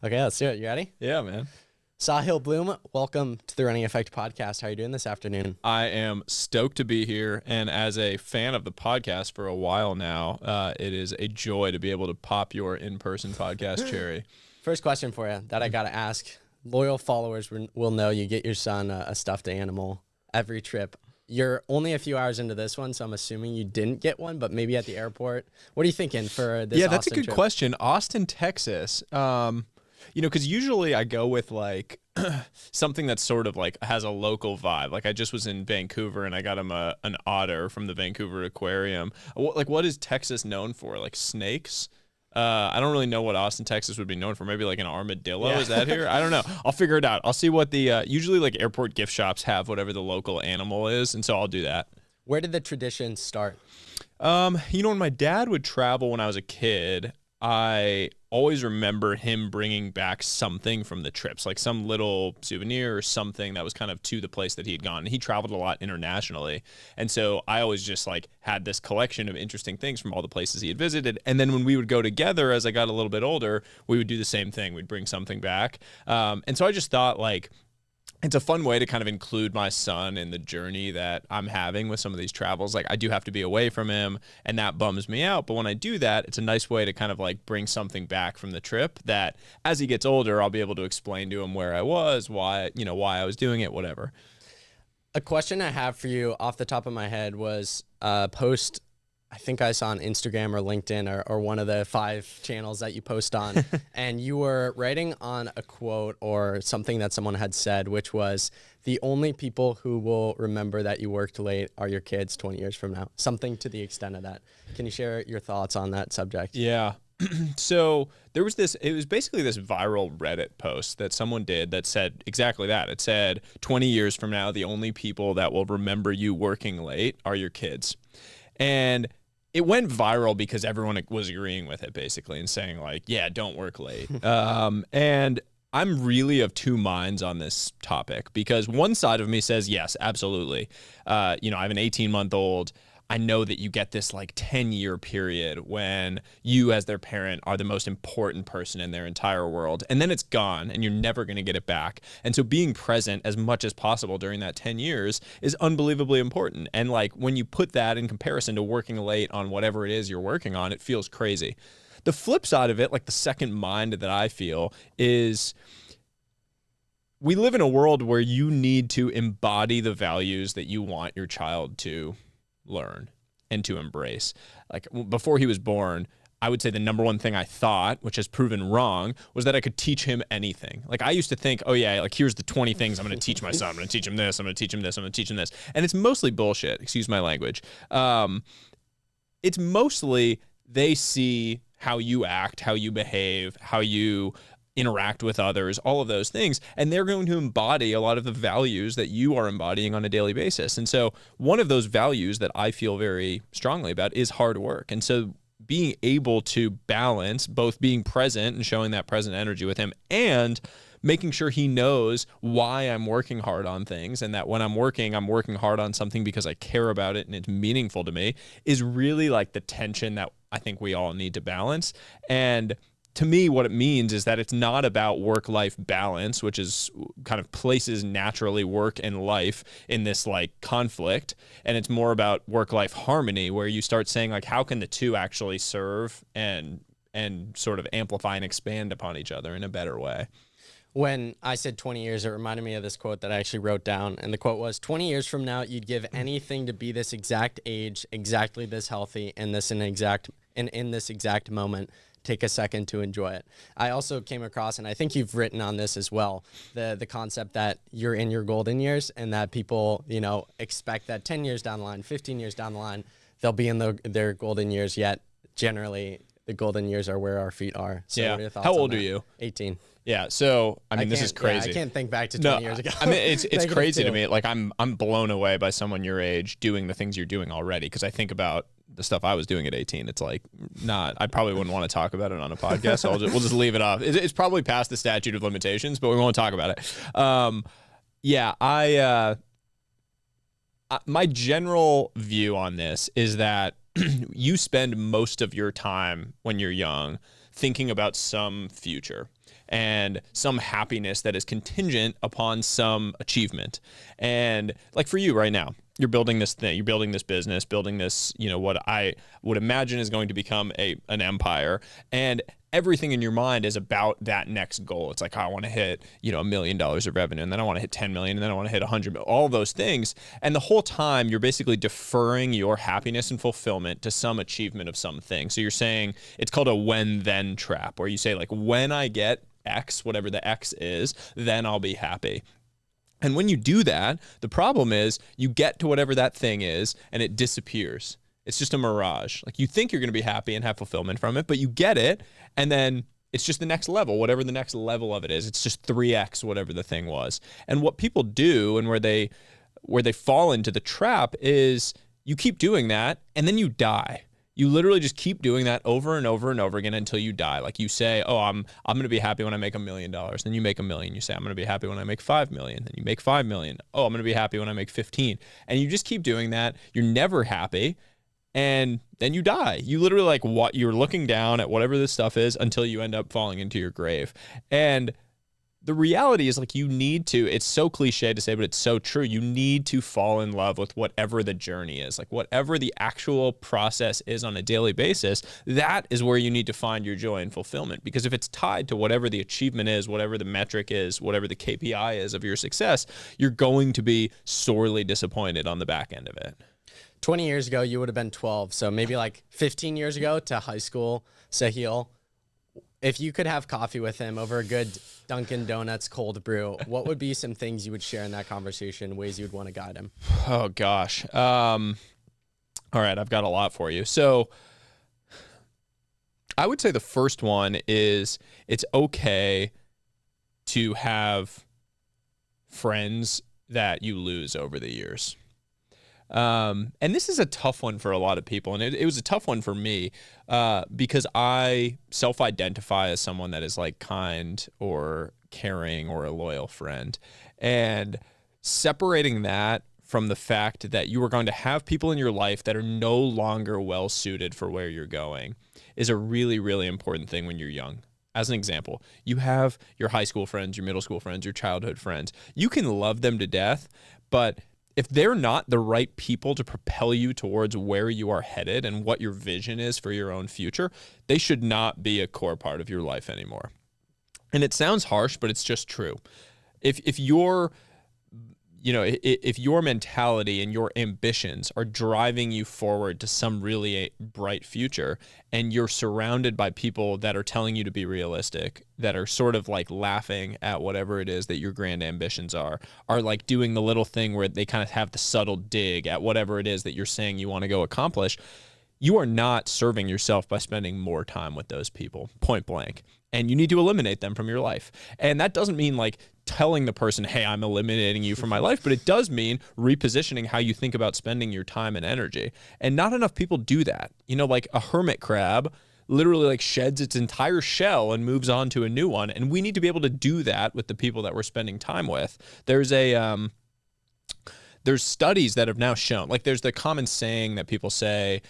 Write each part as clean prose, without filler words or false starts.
Okay, let's do it. You ready? Yeah, man. Sahil Bloom, welcome to the Running Effect podcast. How are you doing this afternoon? I am stoked to be here, and as a fan of the podcast for a while now, it is a joy to be able to pop your in-person podcast cherry. First question for you that I got to ask. Loyal followers will know you get your son a stuffed animal every trip. You're only a few hours into this one, so I'm assuming you didn't get one, but maybe at the airport. What are you thinking for this Yeah, that's Austin a good trip? question. Austin, Texas. Because usually I go with like something that's sort of like has a local vibe. Like I just was in Vancouver and I got him an otter from the Vancouver Aquarium. What is Texas known for? Like snakes? I don't really know what Austin, Texas would be known for. Maybe like an armadillo. Yeah. Is that here? I don't know. I'll figure it out. I'll see what the usually like airport gift shops have whatever the local animal is, and so I'll do that. Where did the tradition start? When my dad would travel when I was a kid, I always remember him bringing back something from the trips, like some little souvenir or something that was kind of to the place that he had gone. He traveled a lot internationally. And so I always just like had this collection of interesting things from all the places he had visited. And then when we would go together, as I got a little bit older, we would do the same thing. We'd bring something back. And so I just thought like, it's a fun way to kind of include my son in the journey that I'm having with some of these travels. Like I do have to be away from him and that bums me out. But when I do that, it's a nice way to kind of like bring something back from the trip that as he gets older, I'll be able to explain to him where I was, why I was doing it, whatever. A question I have for you off the top of my head was a post I think I saw on Instagram or LinkedIn or one of the 5 channels that you post on, and you were writing on a quote or something that someone had said, which was, the only people who will remember that you worked late are your kids 20 years from now. Something to the extent of that. Can you share your thoughts on that subject? Yeah. So there was it was basically this viral Reddit post that someone did that said exactly that. It said, 20 years from now, the only people that will remember you working late are your kids. And it went viral because everyone was agreeing with it basically and saying like, yeah, don't work late. And I'm really of two minds on this topic because one side of me says, yes, absolutely. I have an 18-month-old. I know that you get this like 10-year period when you as their parent are the most important person in their entire world. And then it's gone and you're never going to get it back. And so being present as much as possible during that 10 years is unbelievably important. And like when you put that in comparison to working late on whatever it is you're working on, it feels crazy. The flip side of it, like the second mind that I feel is we live in a world where you need to embody the values that you want your child to learn and to embrace. Like before he was born, I would say the number one thing I thought, which has proven wrong, was that I could teach him anything. Like I used to think, oh yeah, like here's the 20 things I'm going to teach my son. I'm going to teach him this. I'm going to teach him this. I'm going to teach him this. And it's mostly bullshit. Excuse my language. It's mostly they see how you act, how you behave, how you interact with others, all of those things. And they're going to embody a lot of the values that you are embodying on a daily basis. And so one of those values that I feel very strongly about is hard work. And so being able to balance both being present and showing that present energy with him and making sure he knows why I'm working hard on things and that when I'm working hard on something because I care about it and it's meaningful to me is really like the tension that I think we all need to balance. And to me, what it means is that it's not about work-life balance, which is kind of places naturally work and life in this like conflict. And it's more about work-life harmony where you start saying like, how can the two actually serve and sort of amplify and expand upon each other in a better way? When I said 20 years, it reminded me of this quote that I actually wrote down. And the quote was, 20 years from now, you'd give anything to be this exact age, exactly this healthy, and in this exact moment. Take a second to enjoy it. I also came across, and I think you've written on this as well, the concept that you're in your golden years and that people, expect that 10 years down the line, 15 years down the line, they'll be in their golden years, yet generally the golden years are where our feet are. So yeah. What are your thoughts How on old that? are you? 18. Yeah. So, this is crazy. Yeah, I can't think back to 20 years ago. I mean, it's crazy to me. Like I'm blown away by someone your age doing the things you're doing already. Cause I think about the stuff I was doing at 18. It's like I probably wouldn't want to talk about it on a podcast. So we'll just leave it off. It's probably past the statute of limitations, but we won't talk about it. My general view on this is that you spend most of your time when you're young thinking about some future. and some happiness that is contingent upon some achievement. And like for you right now, you're building this thing, you're building this business, building this, what I would imagine is going to become an empire. And everything in your mind is about that next goal. It's like, I want to hit, $1 million of revenue, and then I want to hit 10 million, and then I want to hit 100 million, all those things. And the whole time you're basically deferring your happiness and fulfillment to some achievement of something. So you're saying it's called a when then trap, where you say like, when I get X, whatever the X is, then I'll be happy. And when you do that, the problem is you get to whatever that thing is and it disappears. It's just a mirage. Like you think you're going to be happy and have fulfillment from it, but you get it and then it's just the next level, whatever the next level of it is. It's just 3x whatever the thing was. And what people do and where they fall into the trap is you keep doing that and then you die. You literally just keep doing that over and over and over again until you die. Like you say, oh, I'm going to be happy when I make $1 million. Then you make $1 million. You say, I'm going to be happy when I make 5 million. Then you make 5 million. Oh, I'm going to be happy when I make 15. And you just keep doing that. You're never happy. And then you die. You literally like what you're looking down at whatever this stuff is until you end up falling into your grave. And the reality is like you need to, it's so cliche to say, but it's so true. You need to fall in love with whatever the journey is, like whatever the actual process is on a daily basis. That is where you need to find your joy and fulfillment. Because if it's tied to whatever the achievement is, whatever the metric is, whatever the KPI is of your success, you're going to be sorely disappointed on the back end of it. 20 years ago, you would have been 12. So maybe like 15 years ago to high school, Sahil, if you could have coffee with him over a good Dunkin' Donuts cold brew, what would be some things you would share in that conversation, ways you would want to guide him? Oh, gosh. All right, I've got a lot for you. So I would say the first one is it's okay to have friends that you lose over the years. And this is a tough one for a lot of people. And it was a tough one for me because I self-identify as someone that is like kind or caring or a loyal friend. And separating that from the fact that you are going to have people in your life that are no longer well suited for where you're going is a really, really important thing when you're young. As an example, you have your high school friends, your middle school friends, your childhood friends. You can love them to death, but if they're not the right people to propel you towards where you are headed and what your vision is for your own future, they should not be a core part of your life anymore. And it sounds harsh, but it's just true. If your mentality and your ambitions are driving you forward to some really bright future, and you're surrounded by people that are telling you to be realistic, that are sort of like laughing at whatever it is that your grand ambitions are like doing the little thing where they kind of have the subtle dig at whatever it is that you're saying you want to go accomplish, you are not serving yourself by spending more time with those people, point blank. And you need to eliminate them from your life. And that doesn't mean like telling the person, hey, I'm eliminating you from my life, but it does mean repositioning how you think about spending your time and energy. And not enough people do that. Like a hermit crab literally like sheds its entire shell and moves on to a new one. And we need to be able to do that with the people that we're spending time with. There's studies that have now shown, like there's the common saying that people say,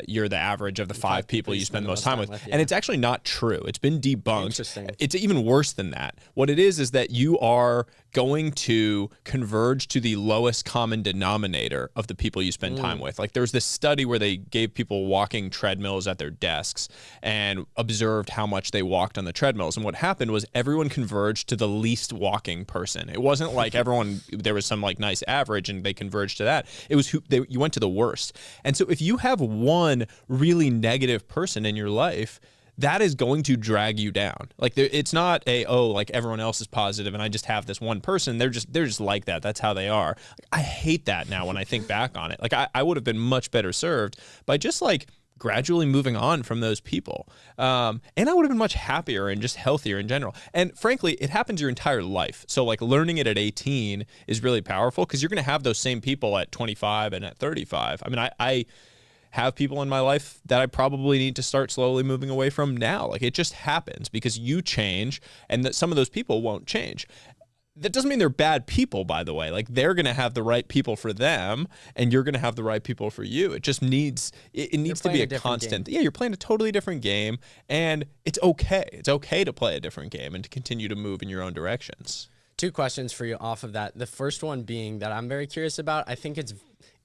you're the average of the 5 people you spend the most time with. Yeah. And it's actually not true. It's been debunked. Interesting. It's even worse than that. What it is that you are going to converge to the lowest common denominator of the people you spend time with. Like there's this study where they gave people walking treadmills at their desks and observed how much they walked on the treadmills. And what happened was everyone converged to the least walking person. It wasn't like there was some like nice average and they converged to that. It was you went to the worst. And so if you have one really negative person in your life, that is going to drag you down. Like it's not like everyone else is positive and I just have this one person. They're just like that. That's how they are. I hate that now when I think back on it. Like I would have been much better served by just like gradually moving on from those people. And I would have been much happier and just healthier in general. And frankly, it happens your entire life. So like learning it at 18 is really powerful because you're going to have those same people at 25 and at 35. I mean, I have people in my life that I probably need to start slowly moving away from now. Like it just happens because you change and that some of those people won't change. That doesn't mean they're bad people, by the way. Like, they're going to have the right people for them, and you're going to have the right people for you. It just needs, it needs to be a constant. Yeah, you're playing a totally different game, and it's okay. It's okay to play a different game and to continue to move in your own directions. 2 questions for you off of that. The first one being that I'm very curious about. I think it's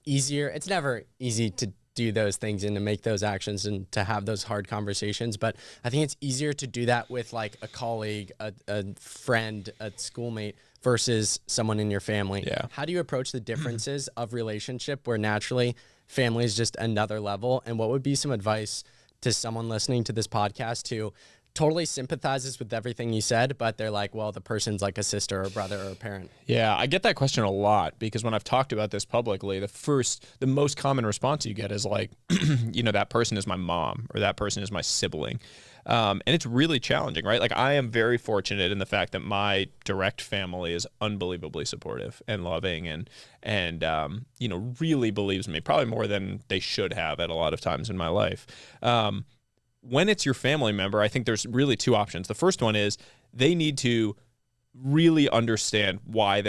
easier. It's never easy to do those things and to make those actions and to have those hard conversations. But I think it's easier to do that with like a colleague, a friend, a schoolmate versus someone in your family. Yeah. How do you approach the differences of relationship where naturally family is just another level? And what would be some advice to someone listening to this podcast who totally sympathizes with everything you said, but they're like, well, the person's like a sister or brother or a parent? Yeah, I get that question a lot because when I've talked about this publicly, the most common response you get is like, that person is my mom or that person is my sibling. And it's really challenging, right? Like, I am very fortunate in the fact that my direct family is unbelievably supportive and loving and really believes in me, probably more than they should have at a lot of times in my life. When it's your family member, I think there's really 2 options. The first one is they need to really understand why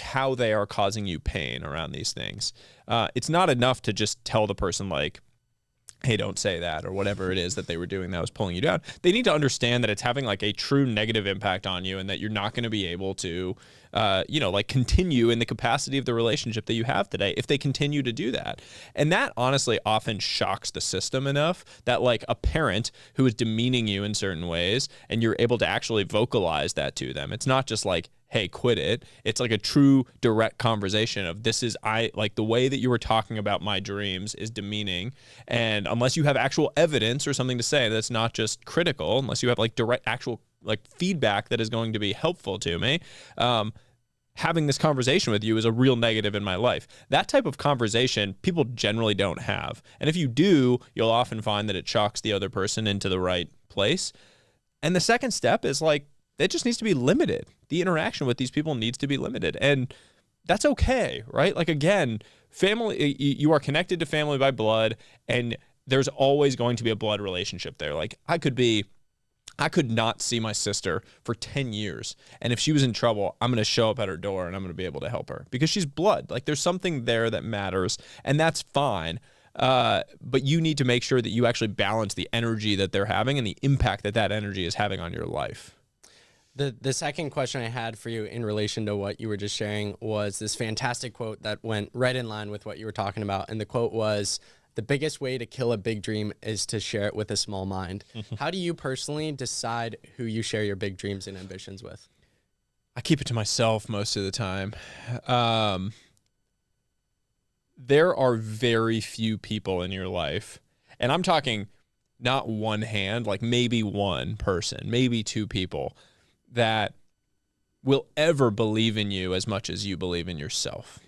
how they are causing you pain around these things. It's not enough to just tell the person like, hey, don't say that, or whatever it is that they were doing that was pulling you down. They need to understand that it's having like a true negative impact on you and that you're not going to be able to, continue in the capacity of the relationship that you have today if they continue to do that. And that honestly often shocks the system enough that like a parent who is demeaning you in certain ways and you're able to actually vocalize that to them. It's not just like, hey, quit it. It's like a true direct conversation of the way that you were talking about my dreams is demeaning. And unless you have actual evidence or something to say that's not just critical, unless you have like direct actual like feedback that is going to be helpful to me, having this conversation with you is a real negative in my life. That type of conversation people generally don't have. And if you do, you'll often find that it shocks the other person into the right place. And the second step is like, it just needs to be limited. The interaction with these people needs to be limited. And that's okay, right? Like, again, family, you are connected to family by blood, and there's always going to be a blood relationship there. Like, I could not see my sister for 10 years. And if she was in trouble, I'm going to show up at her door and I'm going to be able to help her because she's blood. Like, there's something there that matters, and that's fine. But you need to make sure that you actually balance the energy that they're having and the impact that that energy is having on your life. The second question I had for you in relation to what you were just sharing was this fantastic quote that went right in line with what you were talking about. And the quote was, the biggest way to kill a big dream is to share it with a small mind. How do you personally decide who you share your big dreams and ambitions with? I keep it to myself most of the time. There are very few people in your life, and I'm talking not one hand, like maybe one person, maybe 2 people, that will ever believe in you as much as you believe in yourself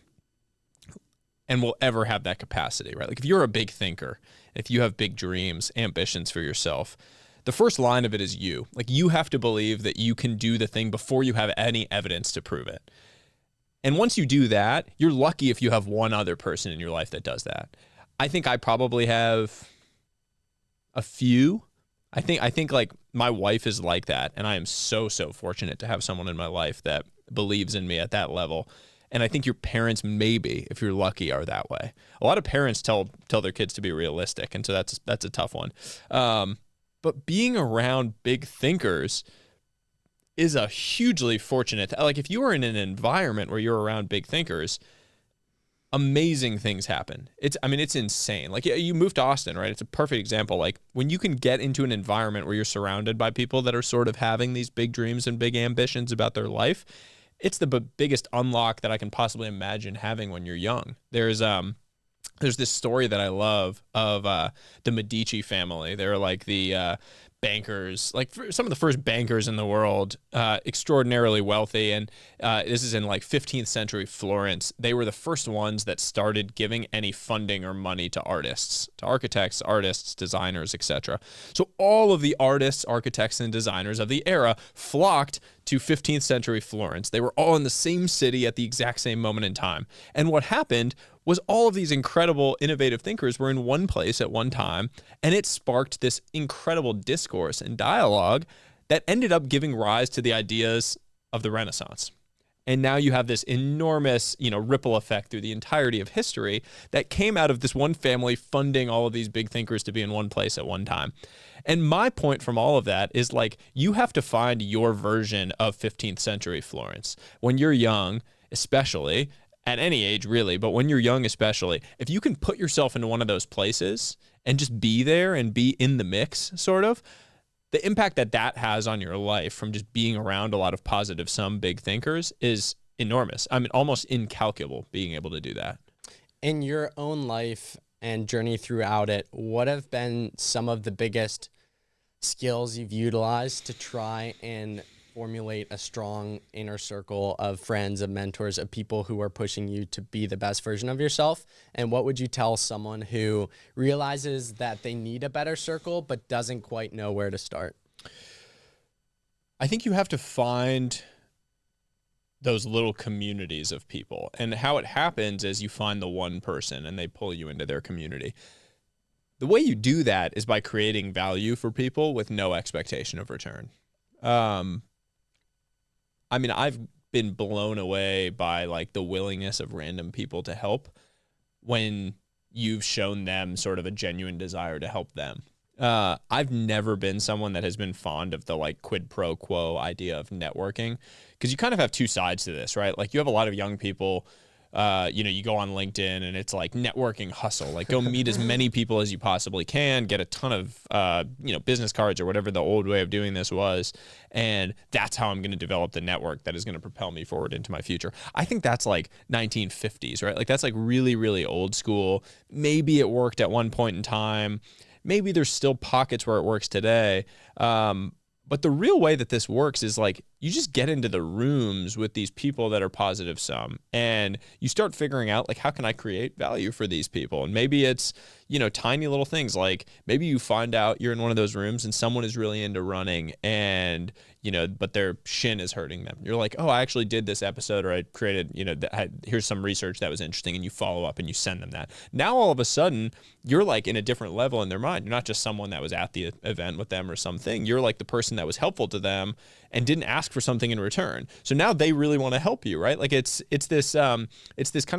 and will ever have that capacity, right? Like, if you're a big thinker, if you have big dreams, ambitions for yourself, the first line of it is you. Like, you have to believe that you can do the thing before you have any evidence to prove it. And once you do that, you're lucky if you have one other person in your life that does that. I think I probably have a few. I think like my wife is like that, and I am so fortunate to have someone in my life that believes in me at that level. And I think your parents, maybe, if you're lucky, are that way. A lot of parents tell their kids to be realistic, and so that's a tough one. But being around big thinkers is a hugely fortunate. Like, if you are in an environment where you're around big thinkers, amazing things happen. It's insane. Like, you moved to Austin, right? It's a perfect example. Like, when you can get into an environment where you're surrounded by people that are sort of having these big dreams and big ambitions about their life, it's the biggest unlock that I can possibly imagine having when you're young. There's this story that I love of the Medici family. They're like the bankers, like some of the first bankers in the world, extraordinarily wealthy. And this is in like 15th century Florence. They were the first ones that started giving any funding or money to artists, to architects, artists, designers, etc. So all of the artists, architects, and designers of the era flocked to 15th century Florence. They were all in the same city at the exact same moment in time. And what happened was all of these incredible, innovative thinkers were in one place at one time, and it sparked this incredible discourse and dialogue that ended up giving rise to the ideas of the Renaissance. And now you have this enormous, ripple effect through the entirety of history that came out of this one family funding all of these big thinkers to be in one place at one time. And my point from all of that is like, you have to find your version of 15th century Florence. When you're young, especially, at any age really, but when you're young especially, if you can put yourself into one of those places and just be there and be in the mix, sort of, the impact that has on your life from just being around a lot of positive, some big thinkers is enormous. I mean, almost incalculable being able to do that. In your own life and journey throughout it, what have been some of the biggest skills you've utilized to try and formulate a strong inner circle of friends, of mentors, of people who are pushing you to be the best version of yourself? And what would you tell someone who realizes that they need a better circle but doesn't quite know where to start? I think you have to find those little communities of people. And how it happens is you find the one person and they pull you into their community. The way you do that is by creating value for people with no expectation of return. I mean, I've been blown away by like the willingness of random people to help when you've shown them sort of a genuine desire to help them. I've never been someone that has been fond of the like quid pro quo idea of networking, because you kind of have two sides to this, right? Like you have a lot of young people, you go on LinkedIn and it's like networking hustle, like go meet as many people as you possibly can, get a ton of, business cards or whatever the old way of doing this was. And that's how I'm going to develop the network that is going to propel me forward into my future. I think that's like 1950s, right? Like that's like really, really old school. Maybe it worked at one point in time. Maybe there's still pockets where it works today. But the real way that this works is like you just get into the rooms with these people that are positive some, and you start figuring out like, how can I create value for these people? And maybe it's, tiny little things, like maybe you find out you're in one of those rooms and someone is really into running and, but their shin is hurting them. You're like, oh, I actually did this episode, or I created, here's some research that was interesting, and you follow up and you send them that. Now, all of a sudden, you're like in a different level in their mind. You're not just someone that was at the event with them or something. You're like the person that was helpful to them and didn't ask for something in return. So now they really want to help you, right? Like it's this kind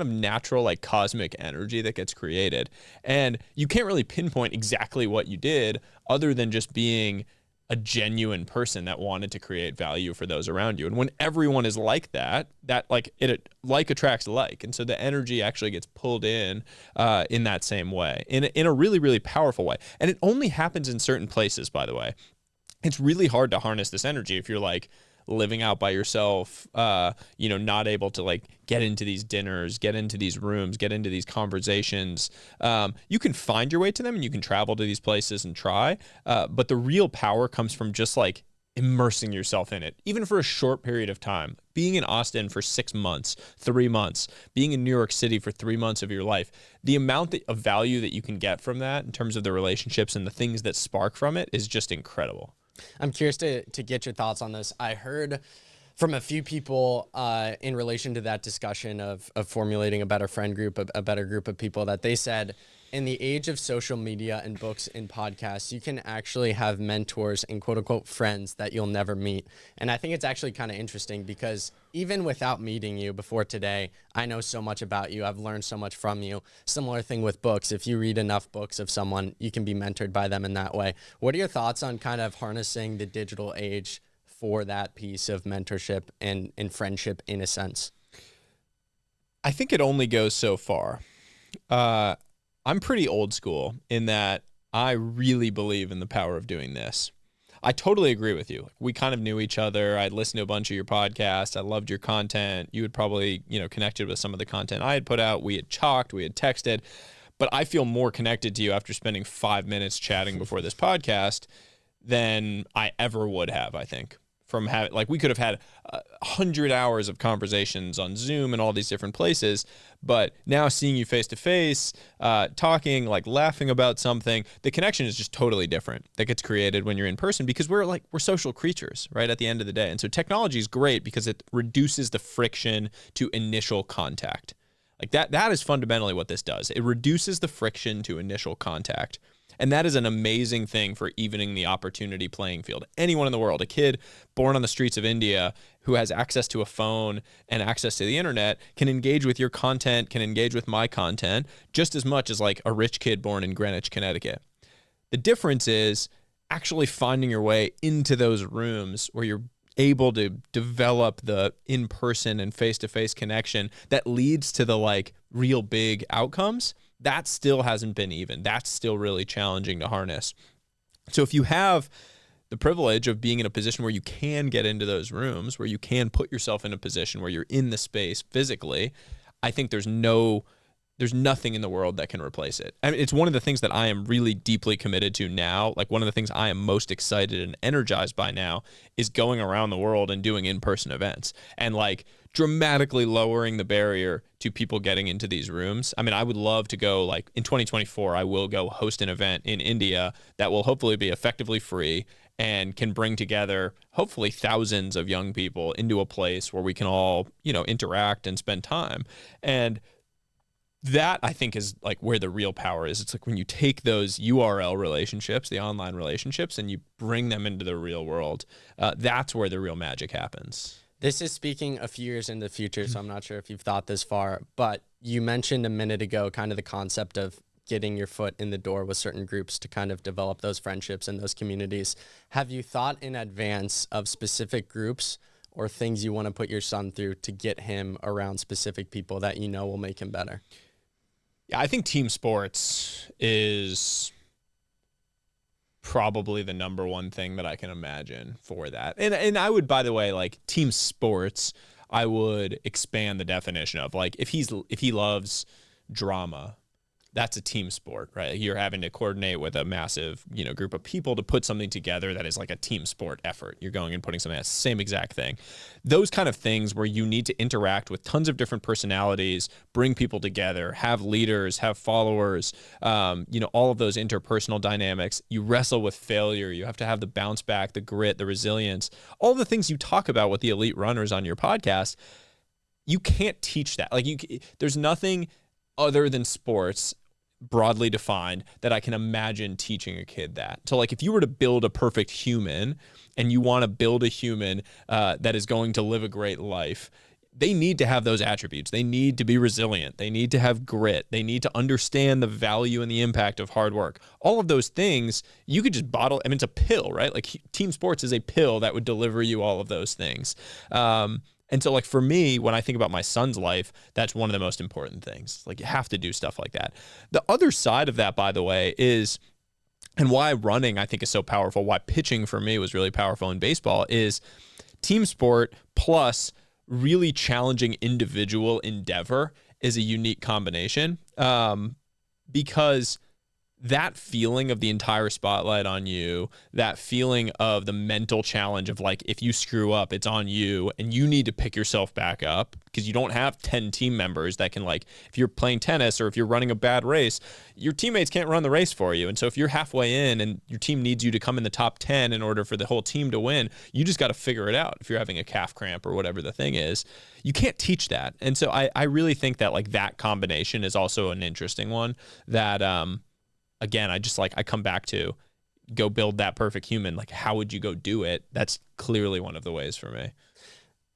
of natural, like cosmic energy that gets created. And you can't really pinpoint exactly what you did other than just being a genuine person that wanted to create value for those around you. And when everyone is like that like it like attracts like. And so the energy actually gets pulled in that same way, in a really, really powerful way. And it only happens in certain places, by the way. It's really hard to harness this energy if you're like living out by yourself, not able to like get into these dinners, get into these rooms, get into these conversations. You can find your way to them and you can travel to these places and try. But the real power comes from just like immersing yourself in it, even for a short period of time. Being in Austin for 6 months, 3 months, being in New York City for 3 months of your life, the amount of value that you can get from that in terms of the relationships and the things that spark from it is just incredible. I'm curious to get your thoughts on this. I heard from a few people in relation to that discussion of formulating a better friend group, a better group of people, that they said in the age of social media and books and podcasts, you can actually have mentors and quote unquote friends that you'll never meet. And I think it's actually kind of interesting because even without meeting you before today, I know so much about you. I've learned so much from you. Similar thing with books. If you read enough books of someone, you can be mentored by them in that way. What are your thoughts on kind of harnessing the digital age for that piece of mentorship and friendship in a sense? I think it only goes so far. I'm pretty old school in that I really believe in the power of doing this. I totally agree with you. We kind of knew each other. I'd listened to a bunch of your podcasts. I loved your content. You had probably, connected with some of the content I had put out. We had talked, we had texted, but I feel more connected to you after spending 5 minutes chatting before this podcast than I ever would have, I think. From having, like, we could have had 100 hours of conversations on Zoom and all these different places, but now seeing you face to face, talking, like laughing about something, the connection is just totally different that gets created when you're in person, because we're social creatures, right, at the end of the day. And so technology is great because it reduces the friction to initial contact. Like that is fundamentally what this does. It reduces the friction to initial contact. And that is an amazing thing for evening the opportunity playing field. Anyone in the world, a kid born on the streets of India who has access to a phone and access to the internet can engage with your content, can engage with my content just as much as like a rich kid born in Greenwich, Connecticut. The difference is actually finding your way into those rooms where you're able to develop the in-person and face-to-face connection that leads to the like real big outcomes. That still hasn't been even. That's still really challenging to harness. So if you have the privilege of being in a position where you can get into those rooms, where you can put yourself in a position where you're in the space physically, I think there's nothing in the world that can replace it. I mean, it's one of the things that I am really deeply committed to now. Like one of the things I am most excited and energized by now is going around the world and doing in-person events and like dramatically lowering the barrier to people getting into these rooms. I mean, I would love to go like in 2024, I will go host an event in India that will hopefully be effectively free and can bring together hopefully thousands of young people into a place where we can all, interact and spend time. And that I think is like where the real power is. It's like when you take those URL relationships, the online relationships, and you bring them into the real world, that's where the real magic happens. This is speaking a few years into the future, so I'm not sure if you've thought this far, but you mentioned a minute ago kind of the concept of getting your foot in the door with certain groups to kind of develop those friendships and those communities. Have you thought in advance of specific groups or things you want to put your son through to get him around specific people that you know will make him better? Yeah, I think team sports is probably the number one thing that I can imagine for that. And I would, by the way, like team sports, I would expand the definition of like if he loves drama, that's a team sport, right? You're having to coordinate with a massive, group of people to put something together that is like a team sport effort. You're going and putting something that's the same exact thing. Those kind of things where you need to interact with tons of different personalities, bring people together, have leaders, have followers, all of those interpersonal dynamics. You wrestle with failure. You have to have the bounce back, the grit, the resilience, all the things you talk about with the elite runners on your podcast. You can't teach that. There's nothing other than sports broadly defined that I can imagine teaching a kid that. So like if you were to build a perfect human and you want to build a human that is going to live a great life, they need to have those attributes. They need to be resilient. They need to have grit. They need to understand the value and the impact of hard work. All of those things you could just bottle. I mean, it's a pill, right? Like team sports is a pill that would deliver you all of those things. And so like for me, when I think about my son's life, that's one of the most important things. Like you have to do stuff like that. The other side of that, by the way, is, and why running I think is so powerful, why pitching for me was really powerful in baseball, is team sport plus really challenging individual endeavor is a unique combination. Because that feeling of the entire spotlight on you, that feeling of the mental challenge of like, if you screw up, it's on you and you need to pick yourself back up because you don't have 10 team members that can like, if you're playing tennis or if you're running a bad race, your teammates can't run the race for you. And so if you're halfway in and your team needs you to come in the top 10 in order for the whole team to win, you just got to figure it out. If you're having a calf cramp or whatever the thing is, you can't teach that. And so I really think that like that combination is also an interesting one that, again, I come back to go build that perfect human. Like, how would you go do it? That's clearly one of the ways for me.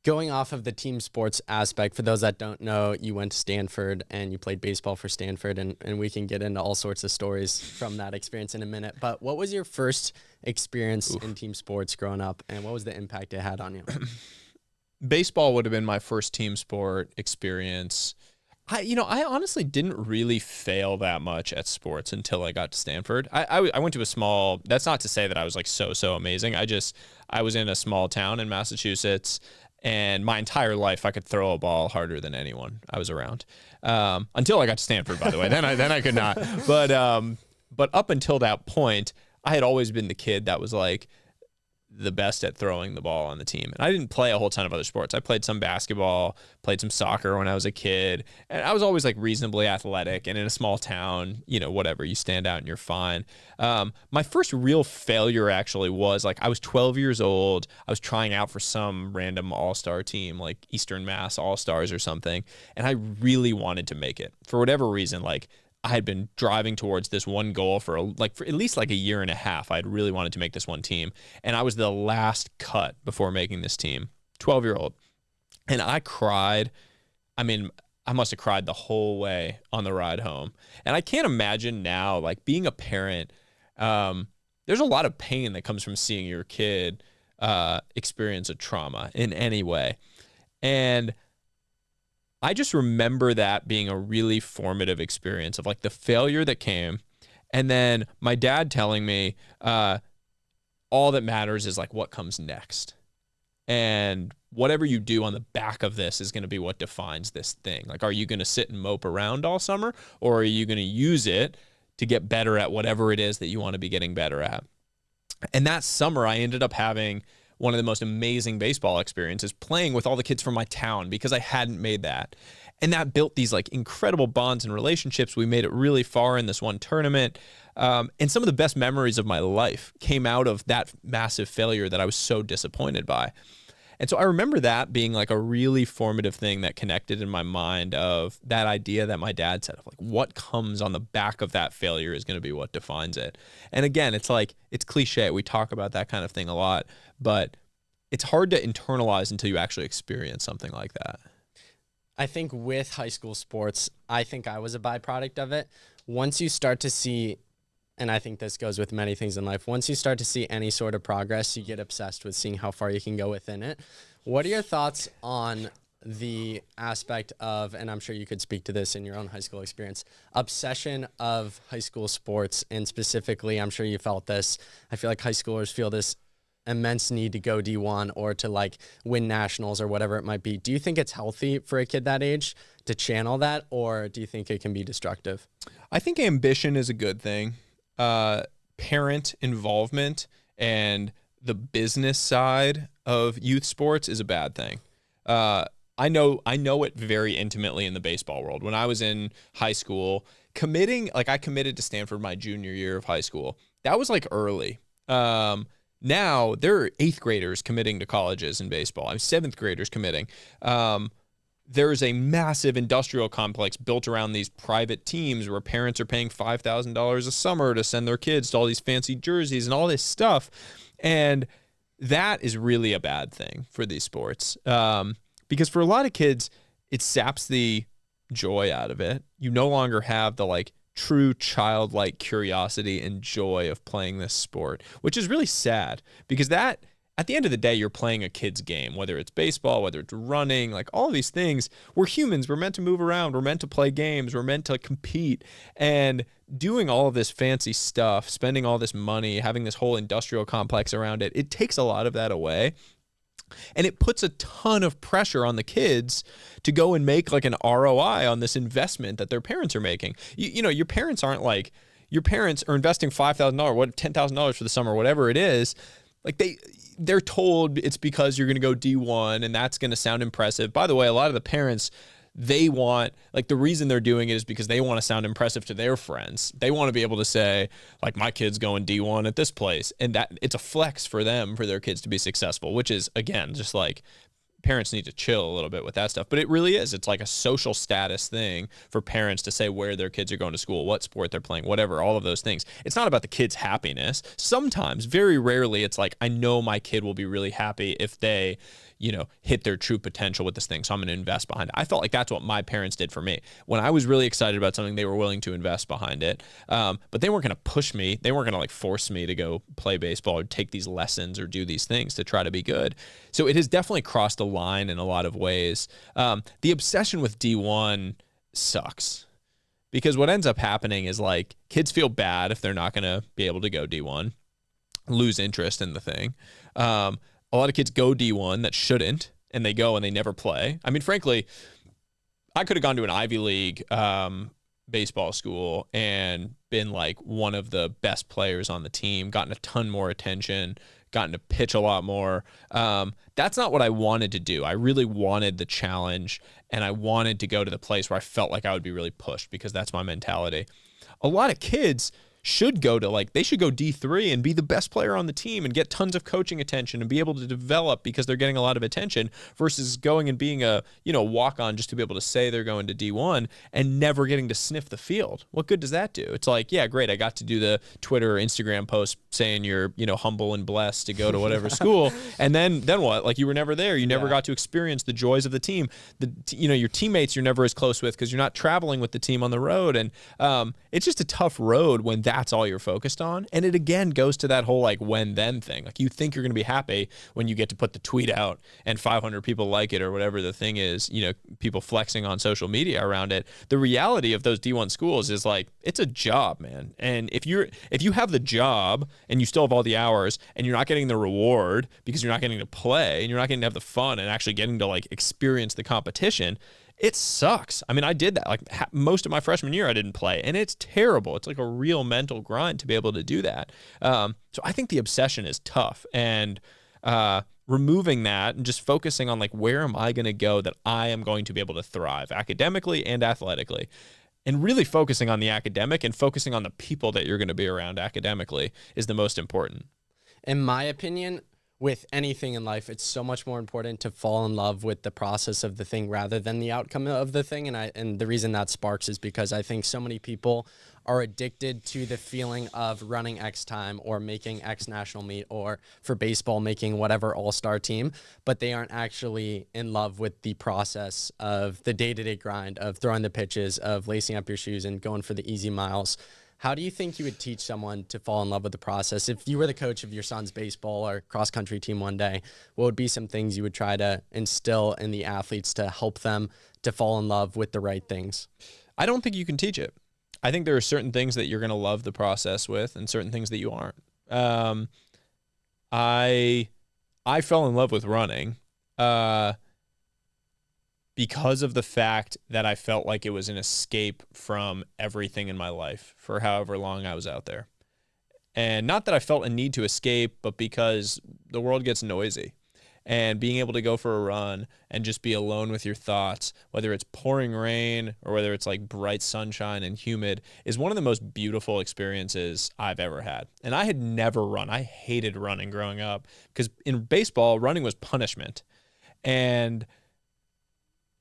Going off of the team sports aspect, for those that don't know, you went to Stanford and you played baseball for Stanford, and we can get into all sorts of stories from that experience in a minute. But what was your first experience in team sports growing up, and what was the impact it had on you? Baseball would have been my first team sport experience. I honestly didn't really fail that much at sports until I got to Stanford. I went to a small, that's not to say that I was like so amazing. I was in a small town in Massachusetts, and my entire life I could throw a ball harder than anyone I was around. Until I got to Stanford, by the way. Then I could not. But up until that point, I had always been the kid that was like the best at throwing the ball on the team. And I didn't play a whole ton of other sports. I played some basketball, played some soccer when I was a kid. And I was always like reasonably athletic, and in a small town, whatever, you stand out and you're fine. My first real failure actually was like, I was 12 years old. I was trying out for some random all-star team, like Eastern Mass All-Stars or something. And I really wanted to make it for whatever reason. Like, I had been driving towards this one goal for at least like a year and a half. I'd really wanted to make this one team. And I was the last cut before making this team, 12-year-old. And I cried. I mean, I must have cried the whole way on the ride home. And I can't imagine now, like being a parent, there's a lot of pain that comes from seeing your kid experience a trauma in any way. And I just remember that being a really formative experience of like the failure that came. And then my dad telling me, all that matters is like what comes next. And whatever you do on the back of this is going to be what defines this thing. Like, are you going to sit and mope around all summer, or are you going to use it to get better at whatever it is that you want to be getting better at? And that summer, I ended up having one of the most amazing baseball experiences playing with all the kids from my town because I hadn't made that. And that built these like incredible bonds and relationships. We made it really far in this one tournament. And some of the best memories of my life came out of that massive failure that I was so disappointed by. And so I remember that being like a really formative thing that connected in my mind of that idea that my dad said of like what comes on the back of that failure is going to be what defines it. And again, it's like, it's cliche. We talk about that kind of thing a lot, but it's hard to internalize until you actually experience something like that. I think with high school sports, I think I was a byproduct of it. Once you start to see, and I think this goes with many things in life, once you start to see any sort of progress, you get obsessed with seeing how far you can go within it. What are your thoughts on the aspect of, and I'm sure you could speak to this in your own high school experience, obsession of high school sports, and specifically, I'm sure you felt this, I feel like high schoolers feel this immense need to go D1 or to like win nationals or whatever it might be. Do you think it's healthy for a kid that age to channel that, or do you think it can be destructive? I think ambition is a good thing. Parent involvement and the business side of youth sports is a bad thing. I know it very intimately in the baseball world. When I was in high school, I committed to Stanford my junior year of high school. That was like early. Now there are 8th graders committing to colleges in baseball. I'm 7th graders committing. There's a massive industrial complex built around these private teams where parents are paying $5,000 a summer to send their kids to all these fancy jerseys and all this stuff. And that is really a bad thing for these sports. Because for a lot of kids, it saps the joy out of it. You no longer have the like true childlike curiosity and joy of playing this sport, which is really sad because that, at the end of the day, you're playing a kid's game, whether it's baseball, whether it's running, like all of these things. We're humans. We're meant to move around. We're meant to play games. We're meant to compete. And doing all of this fancy stuff, spending all this money, having this whole industrial complex around it, it takes a lot of that away. And it puts a ton of pressure on the kids to go and make like an ROI on this investment that their parents are making. You know, your parents aren't like, your parents are investing $5,000, $10,000 for the summer, whatever it is. Like they're told it's because you're going to go D1 and that's going to sound impressive. By the way, a lot of the parents, they want, like the reason they're doing it is because they want to sound impressive to their friends. They want to be able to say like my kid's going D1 at this place. And that it's a flex for them, for their kids to be successful, which is again, just like parents need to chill a little bit with that stuff. But it really is. It's like a social status thing for parents to say where their kids are going to school, what sport they're playing, whatever, all of those things. It's not about the kid's happiness. Sometimes, very rarely, it's like, I know my kid will be really happy if they, you know, hit their true potential with this thing. So I'm going to invest behind it. I felt like that's what my parents did for me. When I was really excited about something, they were willing to invest behind it. But they weren't going to push me. They weren't going to like force me to go play baseball or take these lessons or do these things to try to be good. So it has definitely crossed a line in a lot of ways. The obsession with D1 sucks because what ends up happening is like kids feel bad if they're not going to be able to go D1, lose interest in the thing. A lot of kids go D1 that shouldn't, and they go and they never play. I mean, frankly, I could have gone to an Ivy League baseball school and been like one of the best players on the team, gotten a ton more attention, gotten to pitch a lot more. That's not what I wanted to do. I really wanted the challenge, and I wanted to go to the place where I felt like I would be really pushed because that's my mentality. A lot of kids should go to they should go D3 and be the best player on the team and get tons of coaching attention and be able to develop because they're getting a lot of attention, versus going and being a walk-on just to be able to say they're going to D1 and never getting to sniff the field. What good does that do? It's like, yeah, great, I got to do the Twitter or Instagram post saying you're humble and blessed to go to whatever school, and then what? Like, you were never there. You never got to experience the joys of the team. Your teammates you're never as close with because you're not traveling with the team on the road, and it's just a tough road when that's all you're focused on. And it again goes to that whole when then thing. Like, you think you're going to be happy when you get to put the tweet out and 500 people like it or whatever the thing is, people flexing on social media around it. The reality of those D1 schools is it's a job, man. And if you have the job and you still have all the hours and you're not getting the reward because you're not getting to play and you're not getting to have the fun and actually getting to experience the competition, it sucks. I mean, I did that. Most of my freshman year, I didn't play, and it's terrible. It's a real mental grind to be able to do that. So I think the obsession is tough, and removing that and just focusing on where am I going to go that I am going to be able to thrive academically and athletically, and really focusing on the academic and focusing on the people that you're going to be around academically is the most important. In my opinion, with anything in life, it's so much more important to fall in love with the process of the thing rather than the outcome of the thing. And the reason that sparks is because I think so many people are addicted to the feeling of running X time or making X national meet, or for baseball, making whatever all-star team, but they aren't actually in love with the process of the day-to-day grind of throwing the pitches, of lacing up your shoes and going for the easy miles. How do you think you would teach someone to fall in love with the process? If you were the coach of your son's baseball or cross-country team one day, what would be some things you would try to instill in the athletes to help them to fall in love with the right things? I don't think you can teach it. I think there are certain things that you're going to love the process with and certain things that you aren't. I fell in love with running because of the fact that I felt like it was an escape from everything in my life for however long I was out there. And not that I felt a need to escape, but because the world gets noisy. And being able to go for a run and just be alone with your thoughts, whether it's pouring rain or whether it's bright sunshine and humid, is one of the most beautiful experiences I've ever had. And I had never run. I hated running growing up because in baseball, running was punishment. And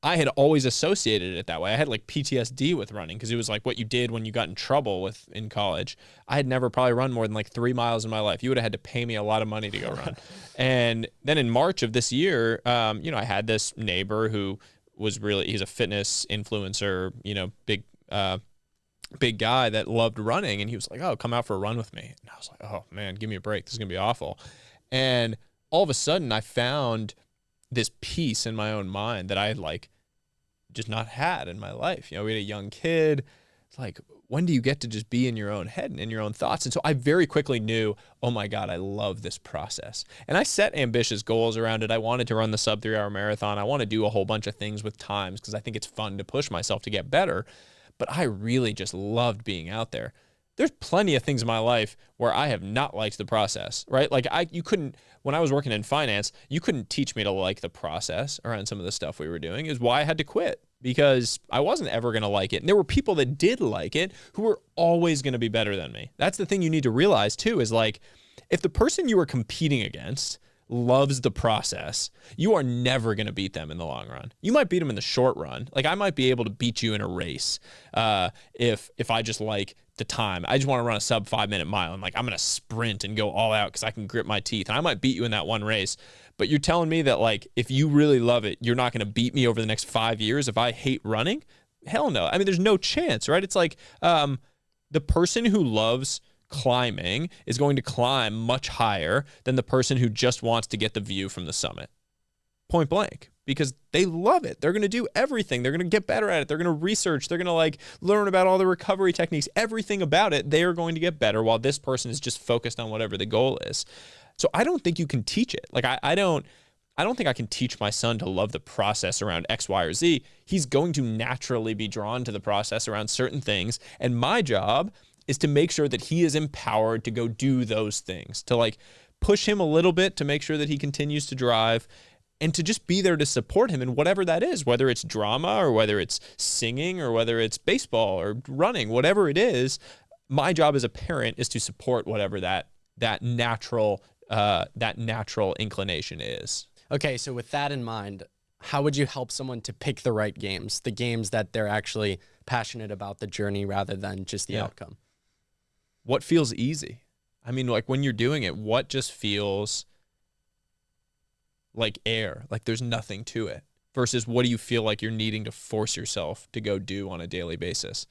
I had always associated it that way. I had PTSD with running because it was what you did when you got in trouble in college. I had never probably run more than 3 miles in my life. You would have had to pay me a lot of money to go run. And then in March of this year, I had this neighbor who was he's a fitness influencer, big guy that loved running. And he was like, oh, come out for a run with me. And I was like, oh man, give me a break. This is going to be awful. And all of a sudden I found this peace in my own mind that I had just not had in my life. We had a young kid. It's when do you get to just be in your own head and in your own thoughts? And so I very quickly knew, oh my God, I love this process. And I set ambitious goals around it. I wanted to run the sub 3-hour marathon. I want to do a whole bunch of things with times because I think it's fun to push myself to get better. But I really just loved being out there. There's plenty of things in my life where I have not liked the process, right? You couldn't, when I was working in finance, you couldn't teach me to like the process around some of the stuff we were doing. Is why I had to quit, because I wasn't ever going to like it. And there were people that did like it who were always going to be better than me. That's the thing you need to realize too, is if the person you are competing against loves the process, you are never going to beat them in the long run. You might beat them in the short run. I might be able to beat you in a race if I just like the time. I just want to run a sub 5-minute mile and I'm going to sprint and go all out because I can grip my teeth. And I might beat you in that one race. But you're telling me that if you really love it, you're not going to beat me over the next 5 years if I hate running? Hell no. I mean, there's no chance, right? It's the person who loves climbing is going to climb much higher than the person who just wants to get the view from the summit. Point blank. Because they love it. They're going to do everything. They're going to get better at it. They're going to research. They're going to learn about all the recovery techniques, everything about it. They are going to get better while this person is just focused on whatever the goal is. So I don't think you can teach it. I don't think I can teach my son to love the process around X, Y, or Z. He's going to naturally be drawn to the process around certain things. And my job is to make sure that he is empowered to go do those things, to push him a little bit to make sure that he continues to drive, and to just be there to support him in whatever that is, whether it's drama or whether it's singing or whether it's baseball or running, whatever it is. my job as a parent is to support whatever that natural inclination is. Okay, so with that in mind, how would you help someone to pick the right games, the games that they're actually passionate about the journey rather than just the outcome? What feels easy? I mean, like when you're doing it, what just feels like air, like there's nothing to it, versus what do you feel like you're needing to force yourself to go do on a daily basis?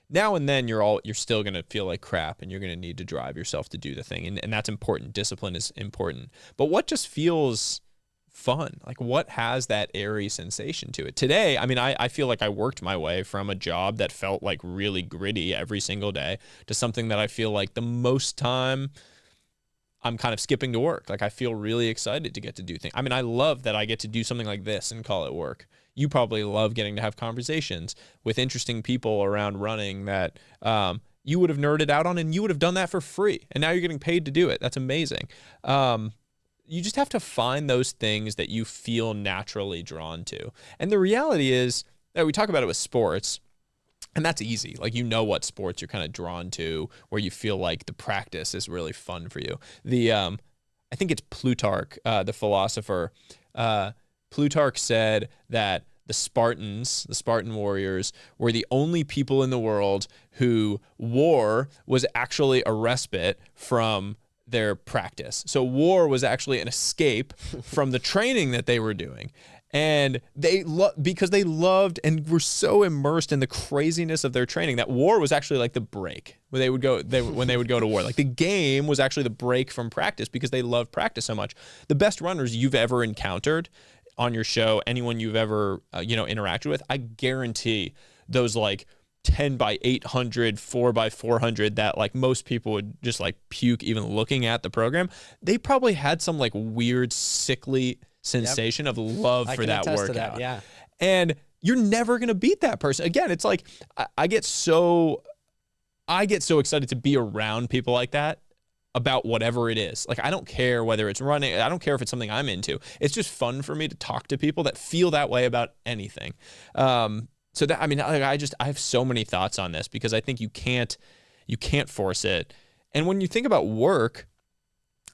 Now and then you're still going to feel like crap and you're going to need to drive yourself to do the thing. And that's important. Discipline is important. But what just feels fun? Like what has that airy sensation to it? Today, I mean, I feel like I worked my way from a job that felt like really gritty every single day to something that I feel like the most time I'm kind of skipping to work. Like I feel really excited to get to do things. I mean, I love that I get to do something like this and call it work. You probably love getting to have conversations with interesting people around running that you would have nerded out on, and you would have done that for free. And now you're getting paid to do it. That's amazing. You just have to find those things that you feel naturally drawn to. And the reality is that we talk about it with sports, and that's easy. Like, you know what sports you're kind of drawn to, where you feel like the practice is really fun for you. I think it's Plutarch, the philosopher. Plutarch said that the Spartan warriors, were the only people in the world who war was actually a respite from their practice. So war was actually an escape from the training that they were doing. And because they loved and were so immersed in the craziness of their training, that war was actually like the break when they would go to war. Like the game was actually the break from practice because they loved practice so much. The best runners you've ever encountered on your show, anyone you've ever interacted with, I guarantee those like 10 by 800, 4 by 400 that like most people would just like puke even looking at the program, they probably had some like weird sickly sensation of love for that workout. Yeah. And you're never going to beat that person. Again, it's like I get so excited to be around people like that about whatever it is. Like, I don't care whether it's running. I don't care if it's something I'm into. It's just fun for me to talk to people that feel that way about anything. So that, I mean, I have so many thoughts on this because I think you can't force it. And when you think about work,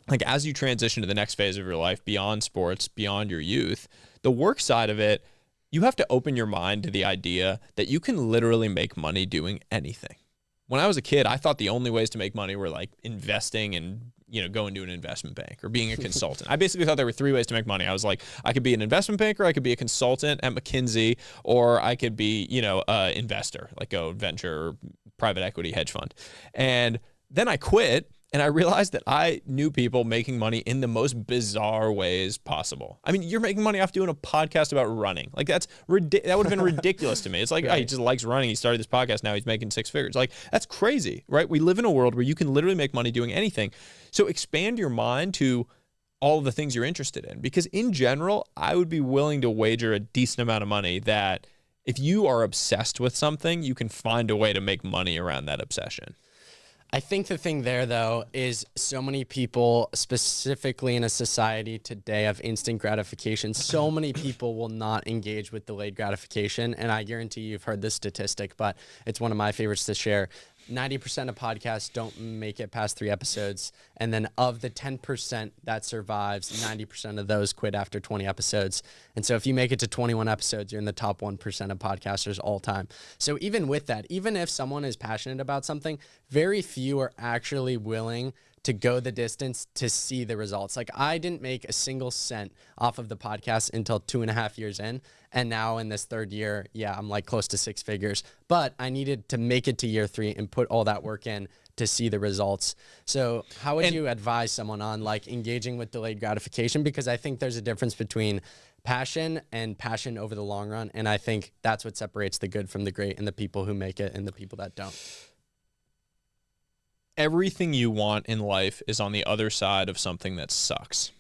like as you transition to the next phase of your life, beyond sports, beyond your youth, the work side of it, you have to open your mind to the idea that you can literally make money doing anything. When I was a kid, I thought the only ways to make money were like investing and, going to an investment bank or being a consultant. I basically thought there were 3 ways to make money. I was like, I could be an investment banker, I could be a consultant at McKinsey, or I could be, an investor, like a venture or private equity hedge fund. And then I quit. And I realized that I knew people making money in the most bizarre ways possible. I mean, you're making money off doing a podcast about running. Like that would have been ridiculous to me. It's like, right. Oh, he just likes running. He started this podcast. Now he's making 6 figures. Like, that's crazy, right? We live in a world where you can literally make money doing anything. So expand your mind to all of the things you're interested in. Because in general, I would be willing to wager a decent amount of money that if you are obsessed with something, you can find a way to make money around that obsession. I think the thing there, though, is so many people, specifically in a society today of instant gratification, so many people will not engage with delayed gratification. And I guarantee you've heard this statistic, but it's one of my favorites to share. 90% of podcasts don't make it past 3 episodes. And then of the 10% that survives, 90% of those quit after 20 episodes. And so if you make it to 21 episodes, you're in the top 1% of podcasters all time. So even with that, even if someone is passionate about something, very few are actually willing to go the distance to see the results. Like, I didn't make a single cent off of the podcast until 2.5 years in. And now in this 3rd year, I'm like close to 6 figures, but I needed to make it to year 3 and put all that work in to see the results. So how would you advise someone on like engaging with delayed gratification? Because I think there's a difference between passion and passion over the long run. And I think that's what separates the good from the great, and the people who make it and the people that don't. Everything you want in life is on the other side of something that sucks.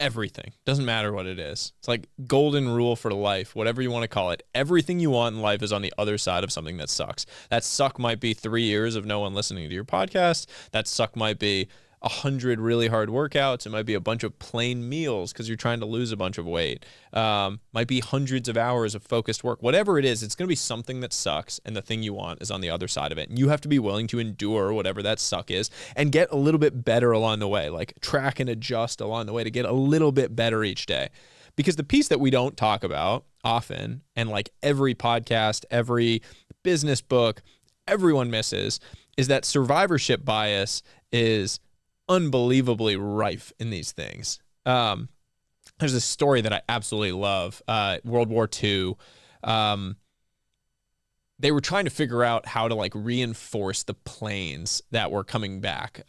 Everything. Doesn't matter what it is. It's like golden rule for life, whatever you want to call it. Everything you want in life is on the other side of something that sucks. That suck might be 3 years of no one listening to your podcast. That suck might be 100 really hard workouts. It might be a bunch of plain meals because you're trying to lose a bunch of weight. Might be hundreds of hours of focused work. Whatever it is, it's going to be something that sucks, and the thing you want is on the other side of it. And you have to be willing to endure whatever that suck is and get a little bit better along the way, like track and adjust along the way to get a little bit better each day. Because the piece that we don't talk about often, and like every podcast, every business book, everyone misses, is that survivorship bias is unbelievably rife in these things. There's a story that I absolutely love. World War II. They were trying to figure out how to like reinforce the planes that were coming back.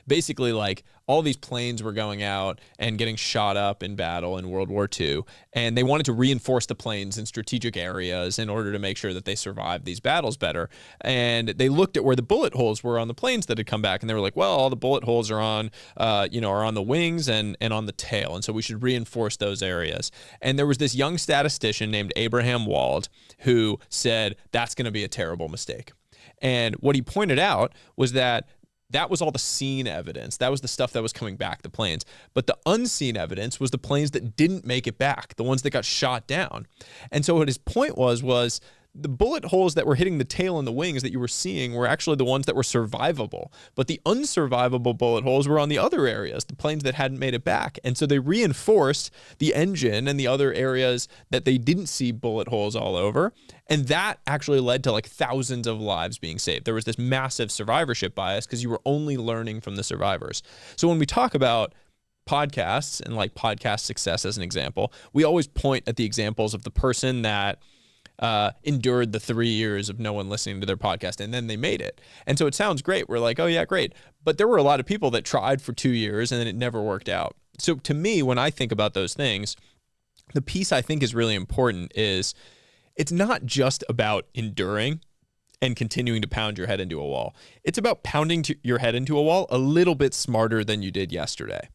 Basically, like all these planes were going out and getting shot up in battle in World War II, and they wanted to reinforce the planes in strategic areas in order to make sure that they survived these battles better. And they looked at where the bullet holes were on the planes that had come back, and they were like, well, all the bullet holes are on, are on the wings and on the tail, and so we should reinforce those areas. And there was this young statistician named Abraham Wald who said that's going to be a terrible mistake. And what he pointed out was that was all the seen evidence. That was the stuff that was coming back, the planes. But the unseen evidence was the planes that didn't make it back, the ones that got shot down. And so what his point was the bullet holes that were hitting the tail and the wings that you were seeing were actually the ones that were survivable. But the unsurvivable bullet holes were on the other areas, the planes that hadn't made it back. And so they reinforced the engine and the other areas that they didn't see bullet holes all over. And that actually led to like thousands of lives being saved. There was this massive survivorship bias because you were only learning from the survivors. So when we talk about podcasts and like podcast success as an example, we always point at the examples of the person that endured the 3 years of no one listening to their podcast, and then they made it. And so it sounds great. We're like, oh yeah, great. But there were a lot of people that tried for 2 years and then it never worked out. So to me, when I think about those things, the piece I think is really important is it's not just about enduring and continuing to pound your head into a wall. It's about pounding your head into a wall a little bit smarter than you did yesterday.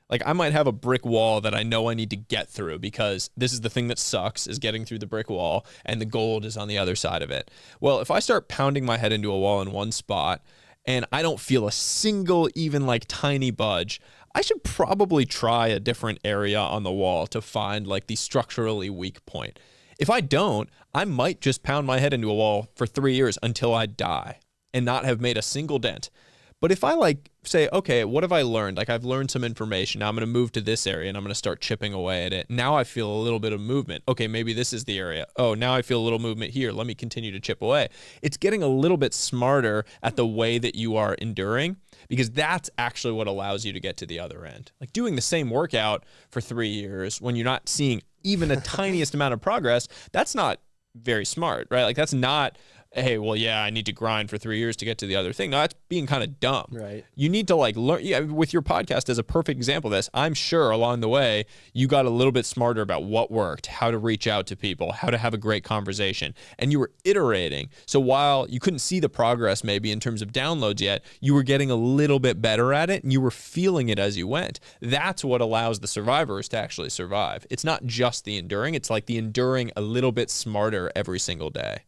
Like I might have a brick wall that I know I need to get through because this is the thing that sucks, is getting through the brick wall, and the gold is on the other side of it. Well, if I start pounding my head into a wall in one spot and I don't feel a single, even like tiny budge, I should probably try a different area on the wall to find like the structurally weak point. If I don't, I might just pound my head into a wall for 3 years until I die and not have made a single dent. But if I like say, okay, what have I learned? Like I've learned some information. Now I'm going to move to this area and I'm going to start chipping away at it. Now I feel a little bit of movement. Okay, maybe this is the area. Oh, now I feel a little movement here. Let me continue to chip away. It's getting a little bit smarter at the way that you are enduring, because that's actually what allows you to get to the other end. Like doing the same workout for 3 years when you're not seeing even a tiniest amount of progress, that's not very smart, right? Like that's not, hey, well, yeah, I need to grind for 3 years to get to the other thing. No, that's being kind of dumb. Right. You need to like learn. Yeah, with your podcast as a perfect example of this, I'm sure along the way, you got a little bit smarter about what worked, how to reach out to people, how to have a great conversation. And you were iterating. So while you couldn't see the progress maybe in terms of downloads yet, you were getting a little bit better at it and you were feeling it as you went. That's what allows the survivors to actually survive. It's not just the enduring. It's like the enduring a little bit smarter every single day.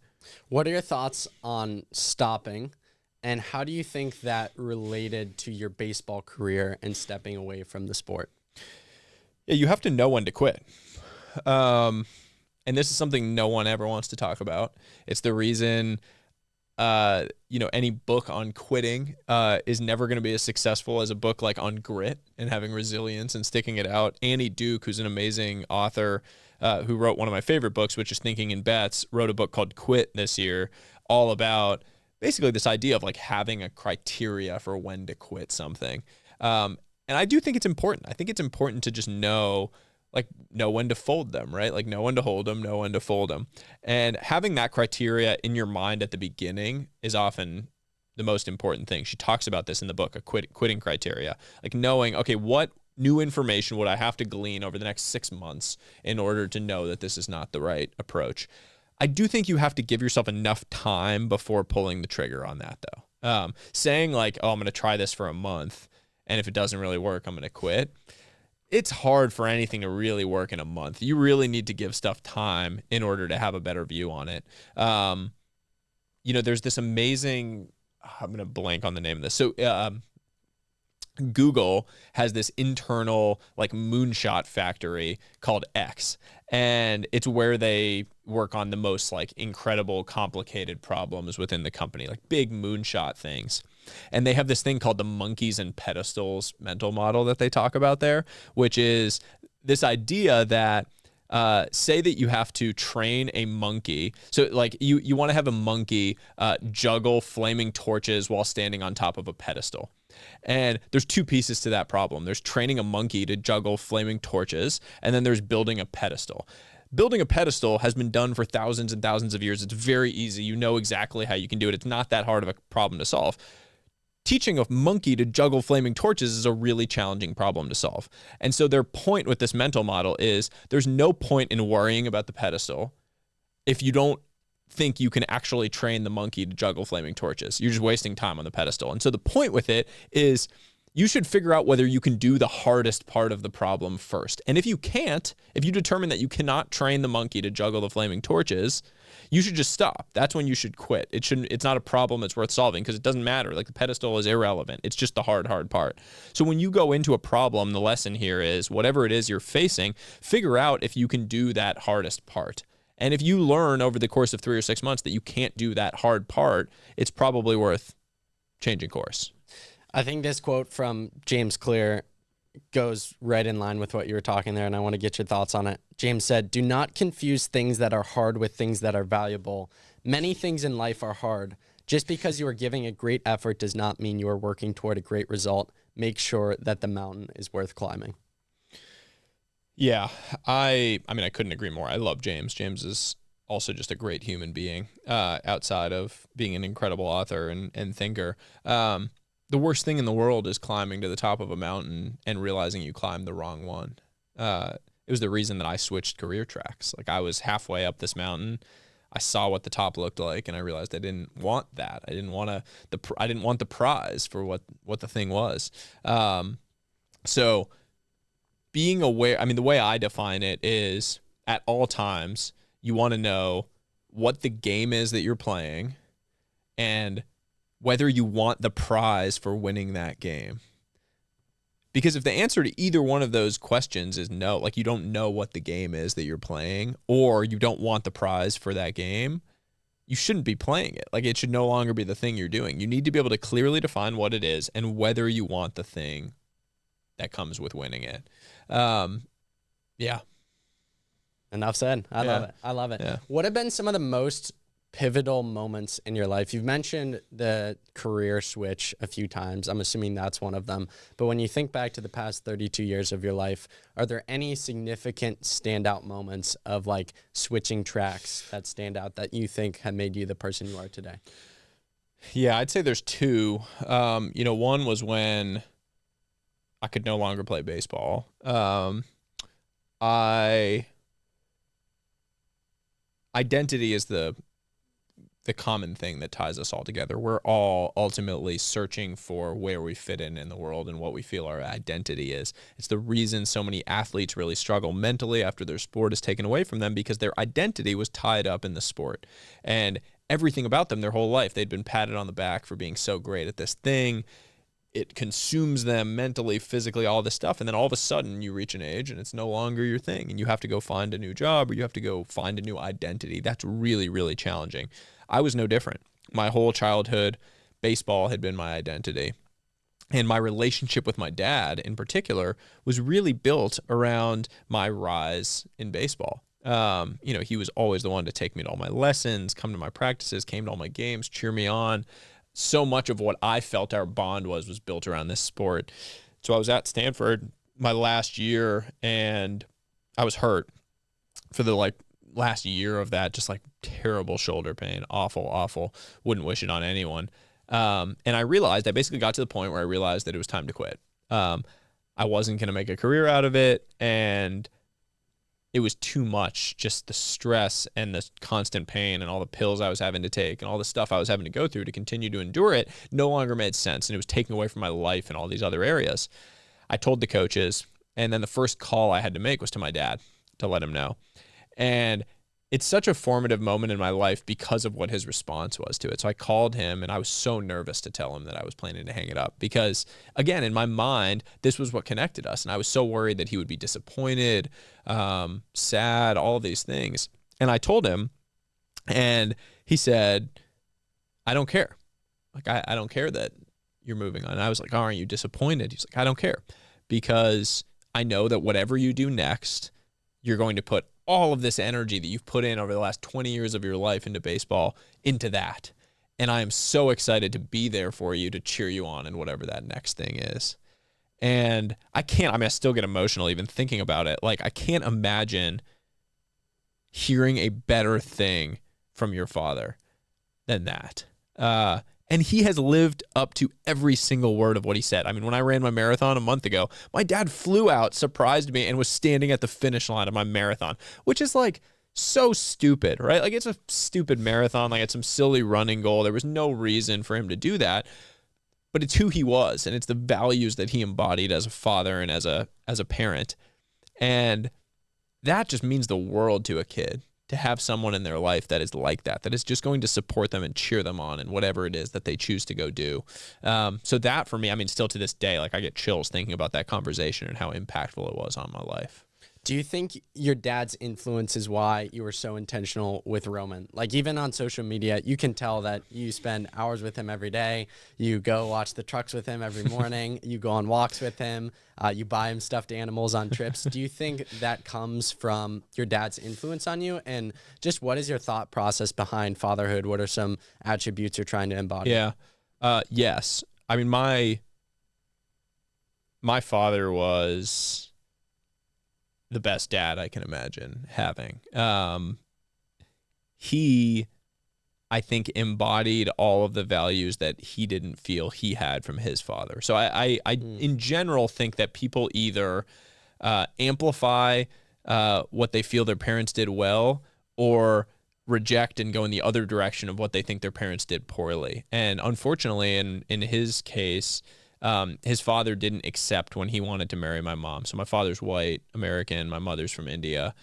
What are your thoughts on stopping, and how do you think that related to your baseball career and stepping away from the sport? Yeah, you have to know when to quit. And this is something no one ever wants to talk about. It's the reason, any book on quitting is never going to be as successful as a book like on grit and having resilience and sticking it out. Annie Duke, who's an amazing author, who wrote one of my favorite books, which is Thinking in Bets, wrote a book called Quit this year, all about basically this idea of like having a criteria for when to quit something. And I do think it's important. I think it's important to just know when to fold them, right? Like know when to hold them, know when to fold them. And having that criteria in your mind at the beginning is often the most important thing. She talks about this in the book, a quitting criteria, like knowing, okay, what new information would I have to glean over the next 6 months in order to know that this is not the right approach? I do think you have to give yourself enough time before pulling the trigger on that, though. Saying like, oh, I'm going to try this for a month, and if it doesn't really work, I'm going to quit. It's hard for anything to really work in a month. You really need to give stuff time in order to have a better view on it. There's this amazing, I'm going to blank on the name of this. So Google has this internal like moonshot factory called X, and it's where they work on the most like incredible, complicated problems within the company, like big moonshot things. And they have this thing called the monkeys and pedestals mental model that they talk about there, which is this idea that say that you have to train a monkey. So like you want to have a monkey juggle flaming torches while standing on top of a pedestal. And there's two pieces to that problem. There's training a monkey to juggle flaming torches, and then there's building a pedestal. Building a pedestal has been done for thousands and thousands of years. It's very easy. You know exactly how you can do it. It's not that hard of a problem to solve. Teaching a monkey to juggle flaming torches is a really challenging problem to solve. And so their point with this mental model is there's no point in worrying about the pedestal if you don't think you can actually train the monkey to juggle flaming torches. You're just wasting time on the pedestal. And so the point with it is you should figure out whether you can do the hardest part of the problem first. And if you can't, if you determine that you cannot train the monkey to juggle the flaming torches, you should just stop. That's when you should quit. It's not a problem that's worth solving because it doesn't matter. Like the pedestal is irrelevant. It's just the hard part. So when you go into a problem, the lesson here is whatever it is you're facing, figure out if you can do that hardest part. And if you learn over the course of 3 or 6 months that you can't do that hard part, it's probably worth changing course. I think this quote from James Clear goes right in line with what you were talking there, and I want to get your thoughts on it. James said, "Do not confuse things that are hard with things that are valuable. Many things in life are hard. Just because you are giving a great effort does not mean you are working toward a great result. Make sure that the mountain is worth climbing." Yeah, I mean, I couldn't agree more. I love James. James is also just a great human being outside of being an incredible author and thinker. The worst thing in the world is climbing to the top of a mountain and realizing you climbed the wrong one. It was the reason that I switched career tracks. Like I was halfway up this mountain. I saw what the top looked like, and I realized I didn't want that. I didn't want the prize for what the thing was. So being aware, I mean, the way I define it is at all times, you want to know what the game is that you're playing and whether you want the prize for winning that game. Because if the answer to either one of those questions is no, like you don't know what the game is that you're playing, or you don't want the prize for that game, you shouldn't be playing it. Like it should no longer be the thing you're doing. You need to be able to clearly define what it is and whether you want the thing that comes with winning it. Yeah. Enough said. I love it. I love it. Yeah. What have been some of the most pivotal moments in your life? You've mentioned the career switch a few times. I'm assuming that's one of them. But when you think back to the past 32 years of your life, are there any significant standout moments of like switching tracks that stand out that you think have made you the person you are today? Yeah, I'd say there's two. One was when I could no longer play baseball. Identity is the common thing that ties us all together. We're all ultimately searching for where we fit in the world and what we feel our identity is. It's the reason so many athletes really struggle mentally after their sport is taken away from them, because their identity was tied up in the sport. And everything about them their whole life, they'd been patted on the back for being so great at this thing. It consumes them mentally, physically, all this stuff. And then all of a sudden you reach an age and it's no longer your thing. And you have to go find a new job, or you have to go find a new identity. That's really, really challenging. I was no different. My whole childhood, baseball had been my identity. And my relationship with my dad in particular was really built around my rise in baseball. He was always the one to take me to all my lessons, come to my practices, came to all my games, cheer me on. So much of what I felt our bond was built around this sport. So I was at Stanford my last year, and I was hurt for the last year of that, just like terrible shoulder pain, awful, wouldn't wish it on anyone. And I basically got to the point where I realized that it was time to quit. I wasn't going to make a career out of it, and it was too much, just the stress and the constant pain and all the pills I was having to take and all the stuff I was having to go through to continue to endure it no longer made sense. And it was taking away from my life and all these other areas. I told the coaches, and then the first call I had to make was to my dad to let him know. And it's such a formative moment in my life because of what his response was to it. So I called him and I was so nervous to tell him that I was planning to hang it up because, again, in my mind, this was what connected us. And I was so worried that he would be disappointed, sad, all these things. And I told him, and he said, I don't care. Like, I don't care that you're moving on. And I was like, oh, aren't you disappointed? He's like, I don't care, because I know that whatever you do next, you're going to put all of this energy that you've put in over the last 20 years of your life into baseball into that. And I am so excited to be there for you, to cheer you on in whatever that next thing is. And I still get emotional even thinking about it. Like, I can't imagine hearing a better thing from your father than that. And he has lived up to every single word of what he said. I mean, when I ran my marathon a month ago, my dad flew out, surprised me, and was standing at the finish line of my marathon, which is like so stupid, right? Like, it's a stupid marathon. Like, it's some silly running goal. There was no reason for him to do that, but it's who he was, and it's the values that he embodied as a father and as a parent. And that just means the world to a kid, to have someone in their life that is like that is just going to support them and cheer them on in whatever it is that they choose to go do. So that, for me, I mean, still to this day, like, I get chills thinking about that conversation and how impactful it was on my life. Do you think your dad's influence is why you were so intentional with Roman? Like, even on social media, you can tell that you spend hours with him every day. You go watch the trucks with him every morning. You go on walks with him. You buy him stuffed animals on trips. Do you think that comes from your dad's influence on you? And just what is your thought process behind fatherhood? What are some attributes you're trying to embody? Yeah. Yes. I mean, my father was the best dad I can imagine having. He, I think, embodied all of the values that he didn't feel he had from his father. So I in general think that people either amplify what they feel their parents did well, or reject and go in the other direction of what they think their parents did poorly. And unfortunately, in his case, his father didn't accept when he wanted to marry my mom. So my father's white, American, my mother's from India.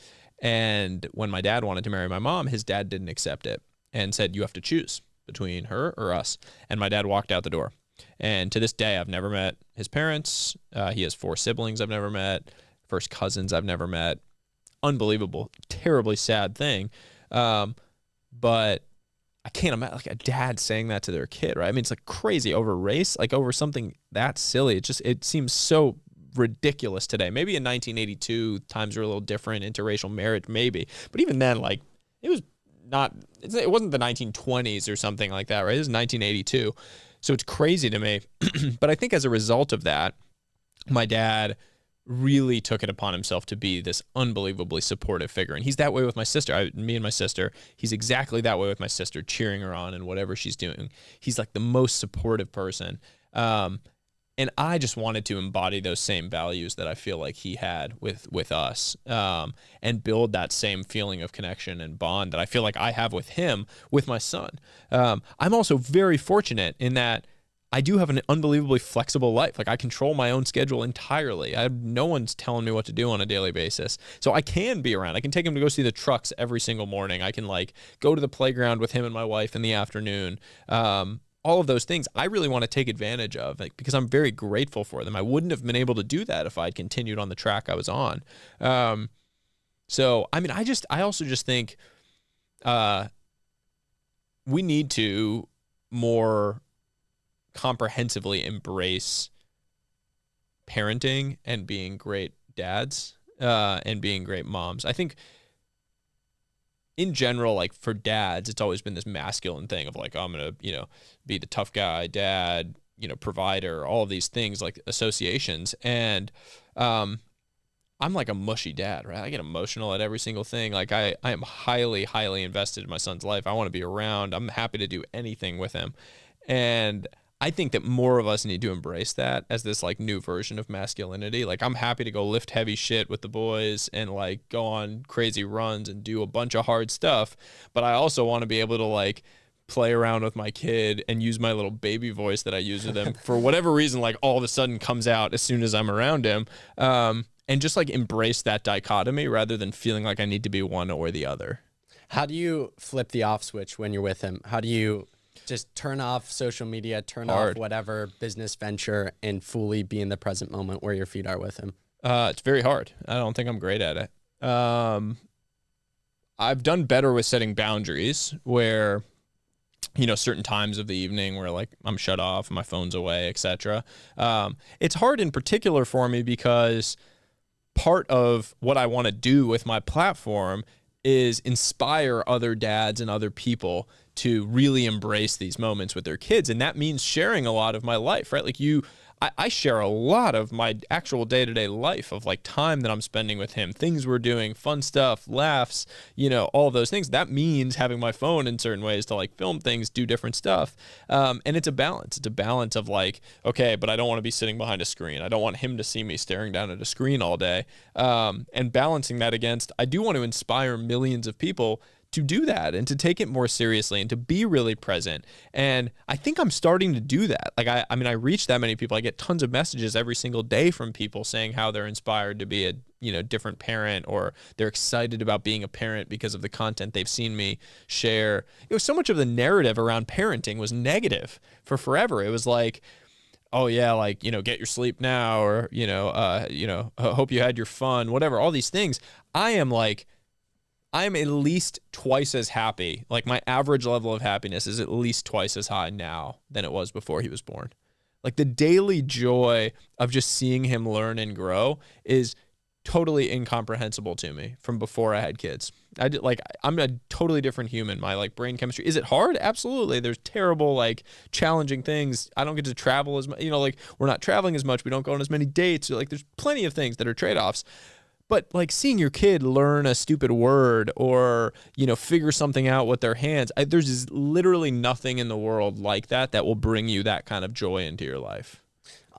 And when my dad wanted to marry my mom, his dad didn't accept it and said, you have to choose between her or us. And my dad walked out the door. And to this day, I've never met his parents. He has 4 siblings I've never met, first cousins I've never met. Unbelievable, terribly sad thing. But I can't imagine like a dad saying that to their kid, right? I mean, it's like crazy over race, like over something that silly. It seems so ridiculous today. Maybe in 1982, times were a little different, interracial marriage, maybe. But even then, like, it wasn't the 1920s or something like that, right? It was 1982. So it's crazy to me. But I think as a result of that, my dad really took it upon himself to be this unbelievably supportive figure. And he's that way with my sister. Me and my sister, he's exactly that way with my sister, cheering her on and whatever she's doing. He's like the most supportive person. And I just wanted to embody those same values that I feel like he had with us, and build that same feeling of connection and bond that I feel like I have with him, with my son. I'm also very fortunate in that I do have an unbelievably flexible life. Like, I control my own schedule entirely. No one's telling me what to do on a daily basis. So I can be around. I can take him to go see the trucks every single morning. I can like go to the playground with him and my wife in the afternoon. All of those things I really want to take advantage of, like, because I'm very grateful for them. I wouldn't have been able to do that if I'd continued on the track I was on. So, I mean, I also just think we need to more comprehensively embrace parenting and being great dads and being great moms. I think in general, like for dads, it's always been this masculine thing of like, oh, I'm going to, be the tough guy, dad, provider, all of these things, like associations. And I'm like a mushy dad, right? I get emotional at every single thing. Like I am highly, highly invested in my son's life. I want to be around. I'm happy to do anything with him. And I think that more of us need to embrace that as this like new version of masculinity. Like, I'm happy to go lift heavy shit with the boys and like go on crazy runs and do a bunch of hard stuff. But I also want to be able to like play around with my kid and use my little baby voice that I use with him for whatever reason, like all of a sudden comes out as soon as I'm around him. And just like embrace that dichotomy rather than feeling like I need to be one or the other. How do you flip the off switch when you're with him? How do you just turn off social media, turn off whatever business venture, and fully be in the present moment where your feet are with him? It's very hard. I don't think I'm great at it. I've done better with setting boundaries where, certain times of the evening where like I'm shut off, my phone's away, etc. It's hard in particular for me because part of what I want to do with my platform is inspire other dads and other people to really embrace these moments with their kids. And that means sharing a lot of my life, right? Like I share a lot of my actual day-to-day life of like time that I'm spending with him, things we're doing, fun stuff, laughs, all of those things. That means having my phone in certain ways to like film things, do different stuff. And it's a balance. It's a balance of like, okay, but I don't want to be sitting behind a screen. I don't want him to see me staring down at a screen all day. And balancing that against, I do want to inspire millions of people to do that and to take it more seriously and to be really present. And I think I'm starting to do that. Like, I reach that many people. I get tons of messages every single day from people saying how they're inspired to be a, different parent, or they're excited about being a parent because of the content they've seen me share. It was so much of the narrative around parenting was negative for forever. It was like, oh yeah, like, get your sleep now, or, hope you had your fun, whatever, all these things. I'm at least twice as happy. Like my average level of happiness is at least twice as high now than it was before he was born. Like the daily joy of just seeing him learn and grow is totally incomprehensible to me from before I had kids. I'm a totally different human. My like brain chemistry. Is it hard? Absolutely. There's terrible, like challenging things. I don't get to travel as much, like we're not traveling as much. We don't go on as many dates. Like there's plenty of things that are trade-offs. But like seeing your kid learn a stupid word or, figure something out with their hands, there's literally nothing in the world like that will bring you that kind of joy into your life.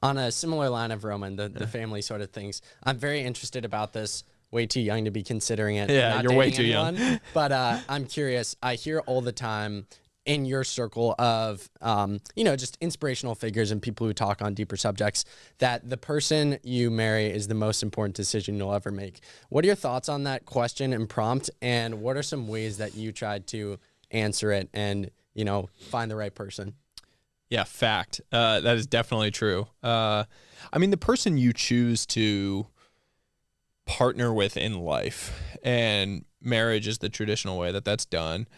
On a similar line of Roman, the family sort of things, I'm very interested about this. Way too young to be considering it. Yeah, you're way too young. But I'm curious. I hear all the time in your circle of, just inspirational figures and people who talk on deeper subjects, that the person you marry is the most important decision you'll ever make. What are your thoughts on that question and prompt? And what are some ways that you tried to answer it and, find the right person? Yeah, fact. That is definitely true. The person you choose to partner with in life, and marriage is the traditional way that's done,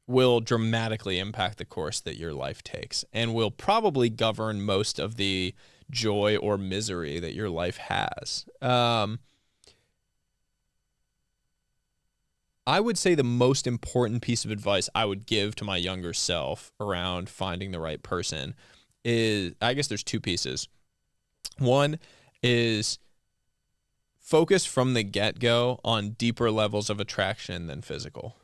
will dramatically impact the course that your life takes and will probably govern most of the joy or misery that your life has. I would say the most important piece of advice I would give to my younger self around finding the right person is, I guess there's two pieces. One is focus from the get-go on deeper levels of attraction than physical.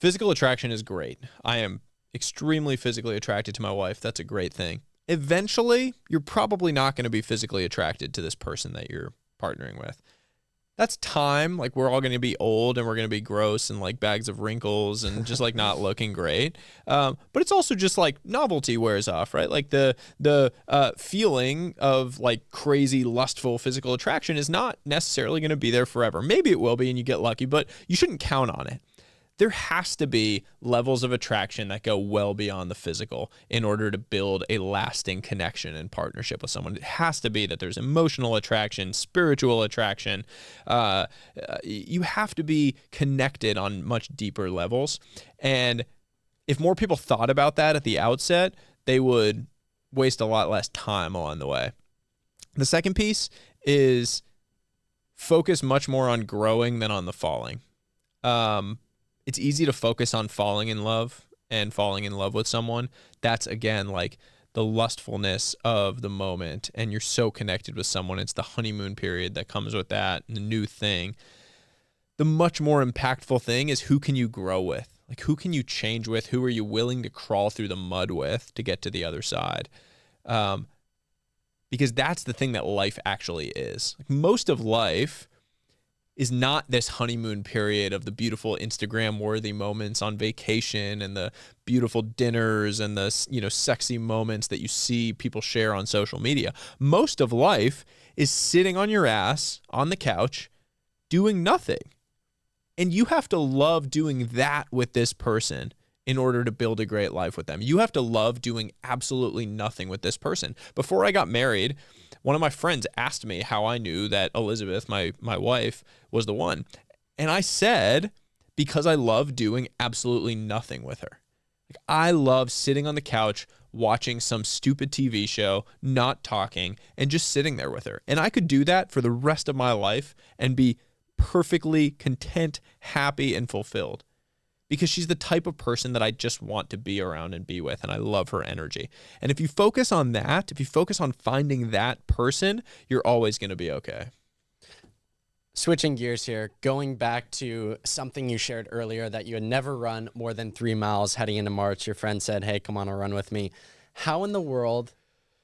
Physical attraction is great. I am extremely physically attracted to my wife. That's a great thing. Eventually, you're probably not going to be physically attracted to this person that you're partnering with. That's time. Like, we're all going to be old and we're going to be gross and like bags of wrinkles and just like not looking great. But it's also just like novelty wears off, right? Like the feeling of like crazy lustful physical attraction is not necessarily going to be there forever. Maybe it will be and you get lucky, but you shouldn't count on it. There has to be levels of attraction that go well beyond the physical in order to build a lasting connection and partnership with someone. It has to be that there's emotional attraction, spiritual attraction. You have to be connected on much deeper levels. And if more people thought about that at the outset, they would waste a lot less time along the way. The second piece is focus much more on growing than on the falling. It's easy to focus on falling in love and falling in love with someone. That's, again, like the lustfulness of the moment, and you're so connected with someone. It's the honeymoon period that comes with that, the new thing. The much more impactful thing is who can you grow with? Like, who can you change with? Who are you willing to crawl through the mud with to get to the other side? Because that's the thing that life actually is. Like, most of life is not this honeymoon period of the beautiful Instagram-worthy moments on vacation and the beautiful dinners and the, sexy moments that you see people share on social media. Most of life is sitting on your ass on the couch doing nothing. And you have to love doing that with this person in order to build a great life with them. You have to love doing absolutely nothing with this person. Before I got married, one of my friends asked me how I knew that Elizabeth, my wife, was the one. And I said, because I love doing absolutely nothing with her. Like, I love sitting on the couch, watching some stupid TV show, not talking, and just sitting there with her. And I could do that for the rest of my life and be perfectly content, happy, and fulfilled. Because she's the type of person that I just want to be around and be with, and I love her energy. And if you focus on that, if you focus on finding that person, you're always going to be okay. Switching gears here, going back to something you shared earlier, that you had never run more than 3 miles heading into March. Your friend said, hey, come on a run with me. How in the world,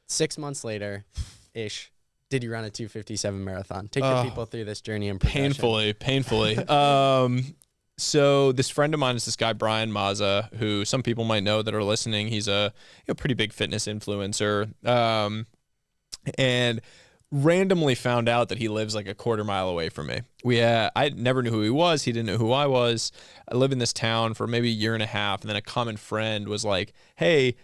6 months later-ish, did you run a 2:57 marathon? Take the people through this journey and progression. Painfully. So this friend of mine is this guy, Brian Mazza, who some people might know that are listening. He's a pretty big fitness influencer. And randomly found out that he lives like a quarter mile away from me. I never knew who he was. He didn't know who I was. I lived in this town for maybe a year and a half. And then a common friend was like, hey,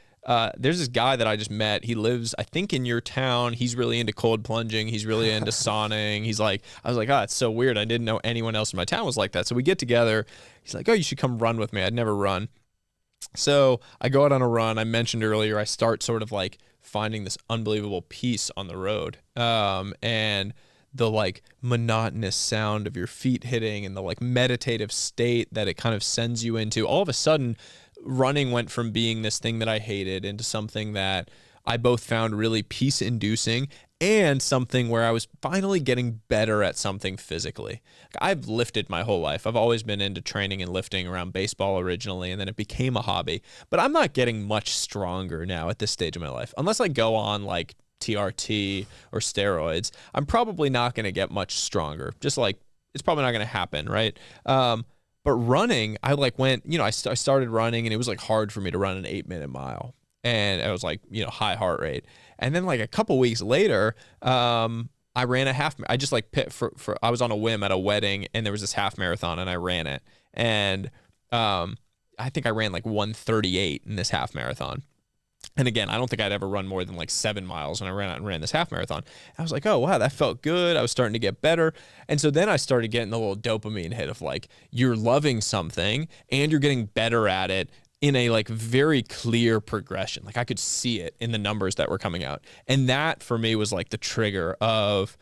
there's this guy that I just met. He lives, I think, in your town. He's really into cold plunging. He's really into sauning. I was like, oh, it's so weird. I didn't know anyone else in my town was like that. So we get together. He's like, oh, you should come run with me. I'd never run. So I go out on a run. I mentioned earlier, I start sort of like finding this unbelievable peace on the road. And the like monotonous sound of your feet hitting and the like meditative state that it kind of sends you into. All of a sudden, running went from being this thing that I hated into something that I both found really peace-inducing and something where I was finally getting better at something physically. I've lifted my whole life. I've always been into training and lifting around baseball originally, and then it became a hobby. But I'm not getting much stronger now at this stage of my life. Unless I go on like TRT or steroids, I'm probably not going to get much stronger. Just like, it's probably not going to happen, right? But running, I like went, I started running and it was like hard for me to run an 8-minute mile. And I was like, high heart rate. And then like a couple weeks later, I ran a half. I just like I was on a whim at a wedding and there was this half marathon and I ran it. And I think I ran like 1:38 in this half marathon. And again, I don't think I'd ever run more than like 7 miles when I ran out and ran this half marathon. I was like, oh, wow, that felt good. I was starting to get better. And so then I started getting the little dopamine hit of like, you're loving something and you're getting better at it in a like very clear progression. Like I could see it in the numbers that were coming out. And that for me was like the trigger of,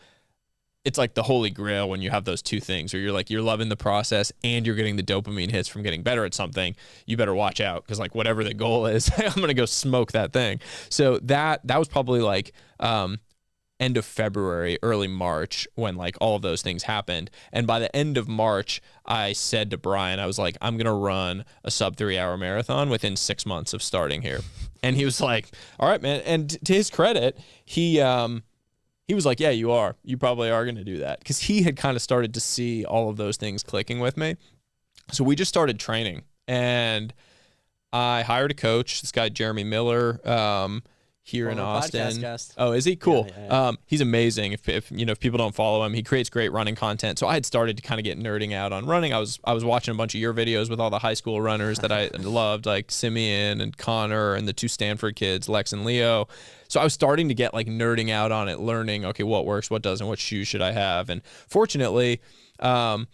it's like the holy grail when you have those two things where you're loving the process and you're getting the dopamine hits from getting better at something. You better watch out because like whatever the goal is, I'm going to go smoke that thing. So that was probably like end of February, early March when like all of those things happened. And by the end of March, I said to Brian, I was like, I'm going to run a sub 3-hour marathon within 6 months of starting here. And he was like, all right, man. And to his credit, he was like, yeah, you probably are going to do that. Because he had kind of started to see all of those things clicking with me. So we just started training. And I hired a coach, this guy, Jeremy Miller, here in Austin. Oh, is he? Cool. Yeah. He's amazing. If people don't follow him, he creates great running content. So I had started to kind of get nerding out on running. I was watching a bunch of your videos with all the high school runners that I loved, like Simeon and Connor and the 2 Stanford kids, Lex and Leo. So I was starting to get like nerding out on it, learning, okay, what works, what doesn't, what shoes should I have? And fortunately, I'm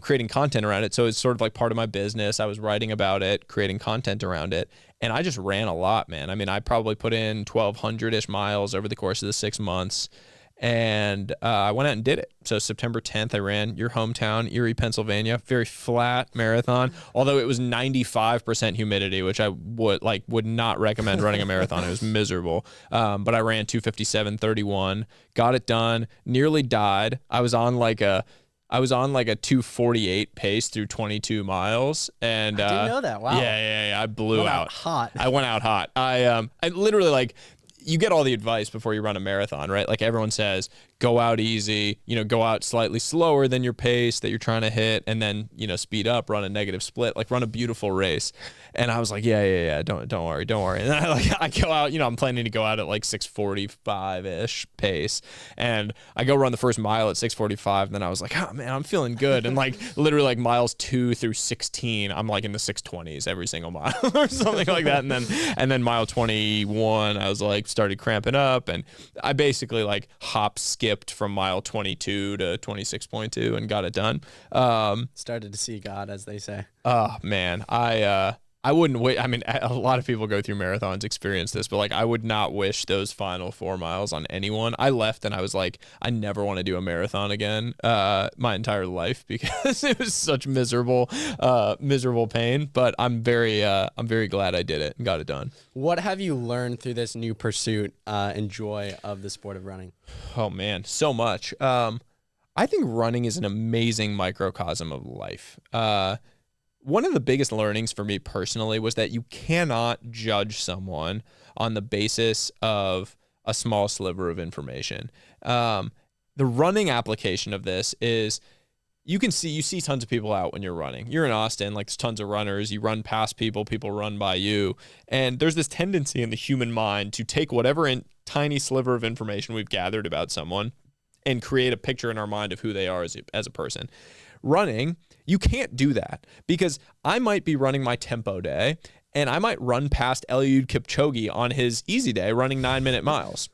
creating content around it. So it's sort of like part of my business. I was writing about it, creating content around it. And I just ran a lot, man. I mean, I probably put in 1,200-ish miles over the course of the 6 months. And I went out and did it. So September 10th, I ran your hometown, Erie, Pennsylvania, very flat marathon. Although it was 95% humidity, which I would not recommend running a marathon. It was miserable. But I ran 2:57:31, got it done, nearly died. I was on like a 2:48 pace through 22 miles. And I didn't know that. Wow. Yeah. I blew out hot. I went out hot. I literally like, you get all the advice before you run a marathon, right? Like everyone says, go out easy, go out slightly slower than your pace that you're trying to hit, and then, speed up, run a negative split, like run a beautiful race. And I was like, yeah, don't worry. And then I go out, I'm planning to go out at like 6:45-ish pace. And I go run the first mile at 6:45, and then I was like, oh man, I'm feeling good. And like literally like miles 2 through 16, I'm like in the 6:20s every single mile or something like that. And then mile 21, I was like, started cramping up, and I basically like skipped from mile 22 to 26.2 and got it done. Started to see God, as they say. Oh man, I wouldn't wait. I mean, a lot of people go through marathons, experience this, but like I would not wish those final 4 miles on anyone. I left and I was like, I never want to do a marathon again my entire life, because it was such miserable pain. But I'm very glad I did it and got it done. What have you learned through this new pursuit and joy of the sport of running? Oh man, so much. I think running is an amazing microcosm of life. One of the biggest learnings for me personally was that you cannot judge someone on the basis of a small sliver of information. The running application of this is you see tons of people out when you're running. You're in Austin, like there's tons of runners. You run past people run by you. And there's this tendency in the human mind to take whatever tiny sliver of information we've gathered about someone and create a picture in our mind of who they are as a person. Running, you can't do that, because I might be running my tempo day and I might run past Eliud Kipchoge on his easy day running 9-minute miles.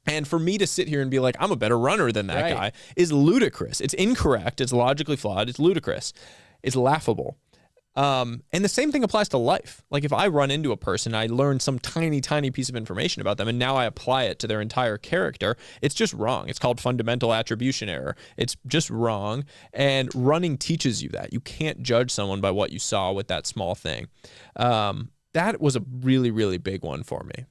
And for me to sit here and be like, I'm a better runner than that guy is ludicrous. It's incorrect. It's logically flawed. It's ludicrous. It's laughable. And the same thing applies to life. Like if I run into a person, I learn some tiny, tiny piece of information about them, and now I apply it to their entire character, it's just wrong. It's called fundamental attribution error. It's just wrong. And running teaches you that. You can't judge someone by what you saw with that small thing. That was a really, really big one for me.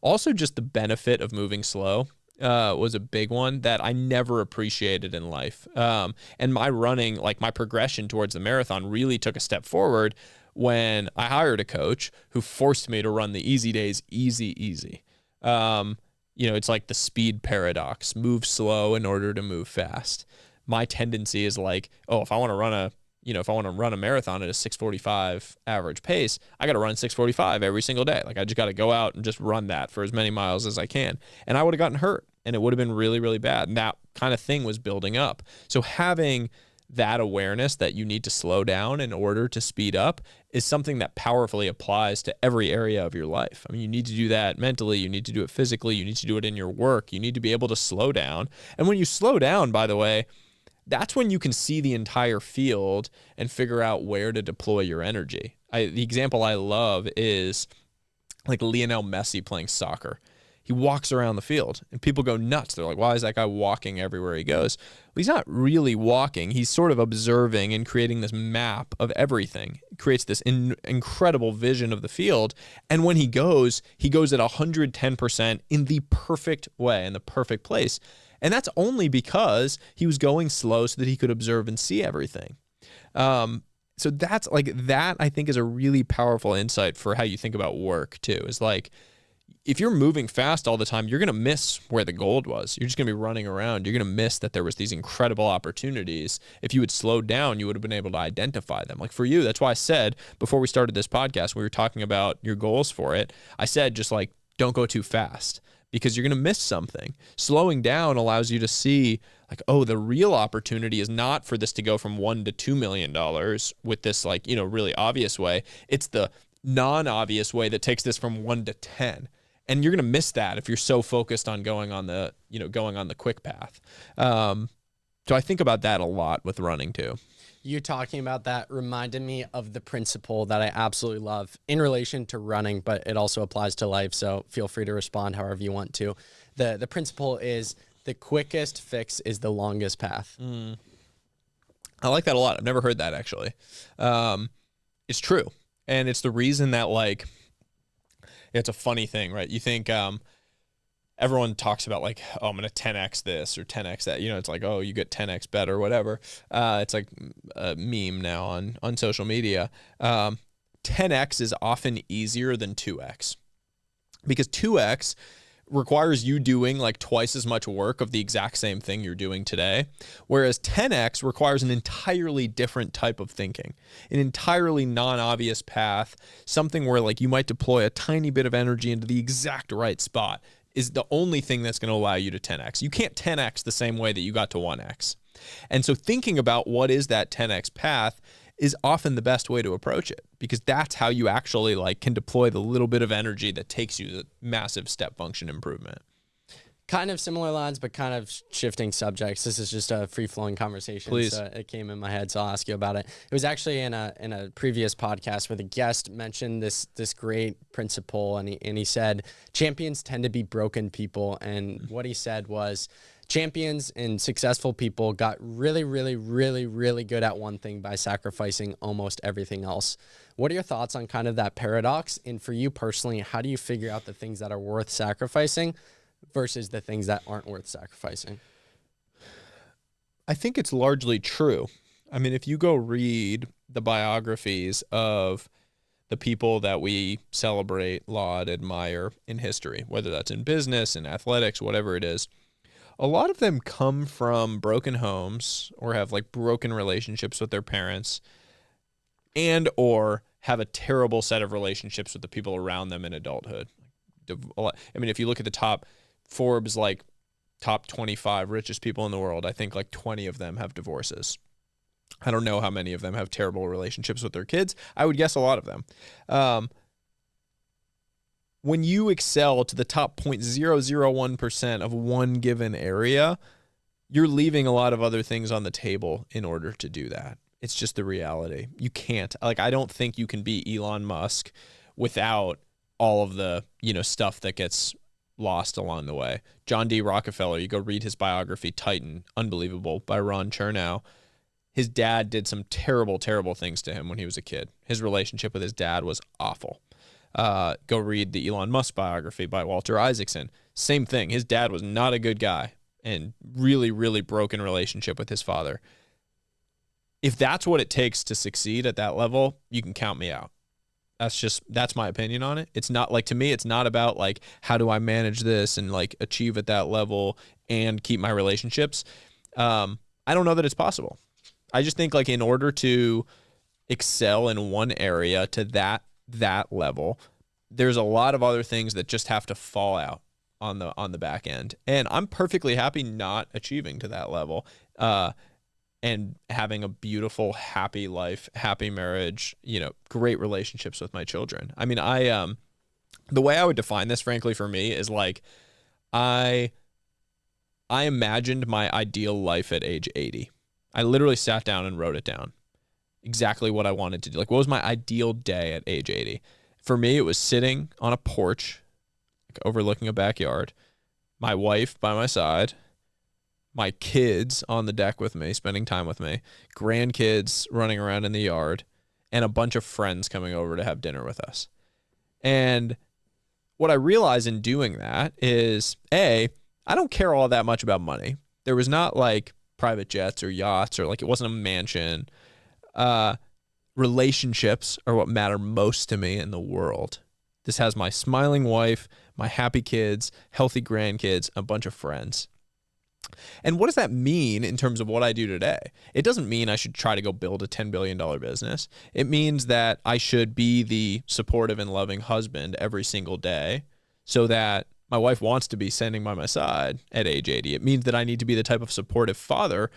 Also, just the benefit of moving slow was a big one that I never appreciated in life. And my running, like my progression towards the marathon, really took a step forward when I hired a coach who forced me to run the easy days easy. It's like the speed paradox: move slow in order to move fast. My tendency is like, if I want to run a marathon at a 6:45 average pace, I got to run 6:45 every single day. Like I just got to go out and just run that for as many miles as I can. And I would have gotten hurt, and it would have been really, really bad. And that kind of thing was building up. So having that awareness that you need to slow down in order to speed up is something that powerfully applies to every area of your life. I mean, you need to do that mentally. You need to do it physically. You need to do it in your work. You need to be able to slow down. And when you slow down, by the way, that's when you can see the entire field and figure out where to deploy your energy. The example I love is like Lionel Messi playing soccer. He walks around the field and people go nuts. They're like, why is that guy walking everywhere he goes? Well, he's not really walking. He's sort of observing and creating this map of everything. It creates this incredible vision of the field. And when he goes at 110% in the perfect way, in the perfect place. And that's only because he was going slow so that he could observe and see everything. So that's like that, I think, is a really powerful insight for how you think about work too. Is like, if you're moving fast all the time, you're going to miss where the gold was. You're just going to be running around. You're going to miss that there was these incredible opportunities. If you had slowed down, you would have been able to identify them. Like for you, that's why I said before we started this podcast, we were talking about your goals for it. I said, just like, don't go too fast, because you're going to miss something. Slowing down allows you to see like, the real opportunity is not for this to go from $1 to $2 million with this like, really obvious way. It's the non-obvious way that takes this from 1 to 10. And you're going to miss that if you're so focused on going on the quick path. So I think about that a lot with running too. You talking about that reminded me of the principle that I absolutely love in relation to running, but it also applies to life. So feel free to respond however you want to. The principle is the quickest fix is the longest path. I like that a lot. I've never heard that actually. It's true. And it's the reason that like, it's a funny thing, right? You think, everyone talks about like, I'm going to 10x this or 10x that, it's like, you get 10x better, whatever. It's like a meme now on social media. 10x is often easier than 2x. because 2x requires you doing like twice as much work of the exact same thing you're doing today, whereas 10x requires an entirely different type of thinking, an entirely non-obvious path, something where like you might deploy a tiny bit of energy into the exact right spot is the only thing that's going to allow you to 10x. You can't 10x the same way that you got to 1x. And so thinking about what is that 10x path is often the best way to approach it, because that's how you actually like can deploy the little bit of energy that takes you the massive step function improvement. Kind of similar lines, but kind of shifting subjects. This is just a free-flowing conversation. Please. So it came in my head, so I'll ask you about it. It was actually in a previous podcast where the guest mentioned this great principle, and he said champions tend to be broken people. And what he said was champions and successful people got really, really, really, really good at one thing by sacrificing almost everything else. What are your thoughts on kind of that paradox? And for you personally, how do you figure out the things that are worth sacrificing versus the things that aren't worth sacrificing? I think it's largely true. I mean, if you go read the biographies of the people that we celebrate, laud, admire in history, whether that's in business, in athletics, whatever it is, a lot of them come from broken homes or have like broken relationships with their parents and or have a terrible set of relationships with the people around them in adulthood. I mean, if you look at the top Forbes, like top 25 richest people in the world, I think like 20 of them have divorces. I don't know how many of them have terrible relationships with their kids. I would guess a lot of them. When you excel to the top 0.001% of one given area, you're leaving a lot of other things on the table in order to do that. It's just the reality. You can't, like, I don't think you can be Elon Musk without all of the, stuff that gets lost along the way. John D. Rockefeller, you go read his biography, Titan, unbelievable, by Ron Chernow. His dad did some terrible, terrible things to him when he was a kid. His relationship with his dad was awful. Go read the Elon Musk biography by Walter Isaacson. Same thing. His dad was not a good guy and really, really broken relationship with his father. If that's what it takes to succeed at that level, you can count me out. That's my opinion on it. It's not like, to me, it's not about like, how do I manage this and like achieve at that level and keep my relationships. I don't know that it's possible. I just think like in order to excel in one area to that level, there's a lot of other things that just have to fall out on the back end. And I'm perfectly happy not achieving to that level. And having a beautiful, happy life, happy marriage, great relationships with my children. I mean, the way I would define this, frankly, for me is like, I imagined my ideal life at age 80. I literally sat down and wrote it down. Exactly what I wanted to do. Like, what was my ideal day at age 80? For me, it was sitting on a porch, like overlooking a backyard, my wife by my side, my kids on the deck with me, spending time with me, grandkids running around in the yard, and a bunch of friends coming over to have dinner with us. And what I realized in doing that is, I don't care all that much about money. There was not like private jets or yachts, or like it wasn't a mansion. Relationships are what matter most to me in the world. This has my smiling wife, my happy kids, healthy grandkids, a bunch of friends. And what does that mean in terms of what I do today? It doesn't mean I should try to go build a $10 billion business. It means that I should be the supportive and loving husband every single day so that my wife wants to be standing by my side at age 80. It means that I need to be the type of supportive father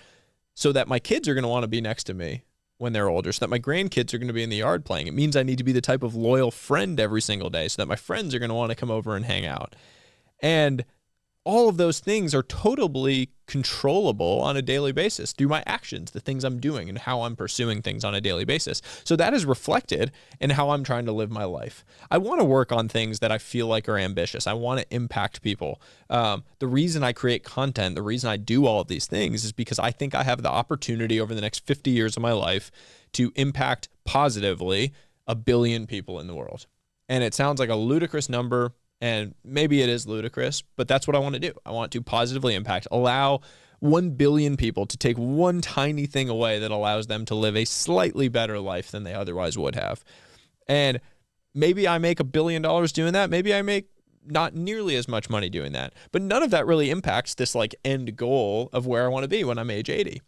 so that my kids are going to want to be next to me when they're older, so that my grandkids are going to be in the yard playing. It means I need to be the type of loyal friend every single day so that my friends are going to want to come over and hang out. And all of those things are totally controllable on a daily basis through my actions, the things I'm doing and how I'm pursuing things on a daily basis. So that is reflected in how I'm trying to live my life. I want to work on things that I feel like are ambitious. I want to impact people. The reason I create content, the reason I do all of these things is because I think I have the opportunity over the next 50 years of my life to impact positively 1 billion people in the world. And it sounds like a ludicrous number, and maybe it is ludicrous, but that's what I want to do. I want to positively impact, allow 1 billion people to take one tiny thing away that allows them to live a slightly better life than they otherwise would have. And maybe I make $1 billion doing that. Maybe I make not nearly as much money doing that. But none of that really impacts this like end goal of where I want to be when I'm age 80.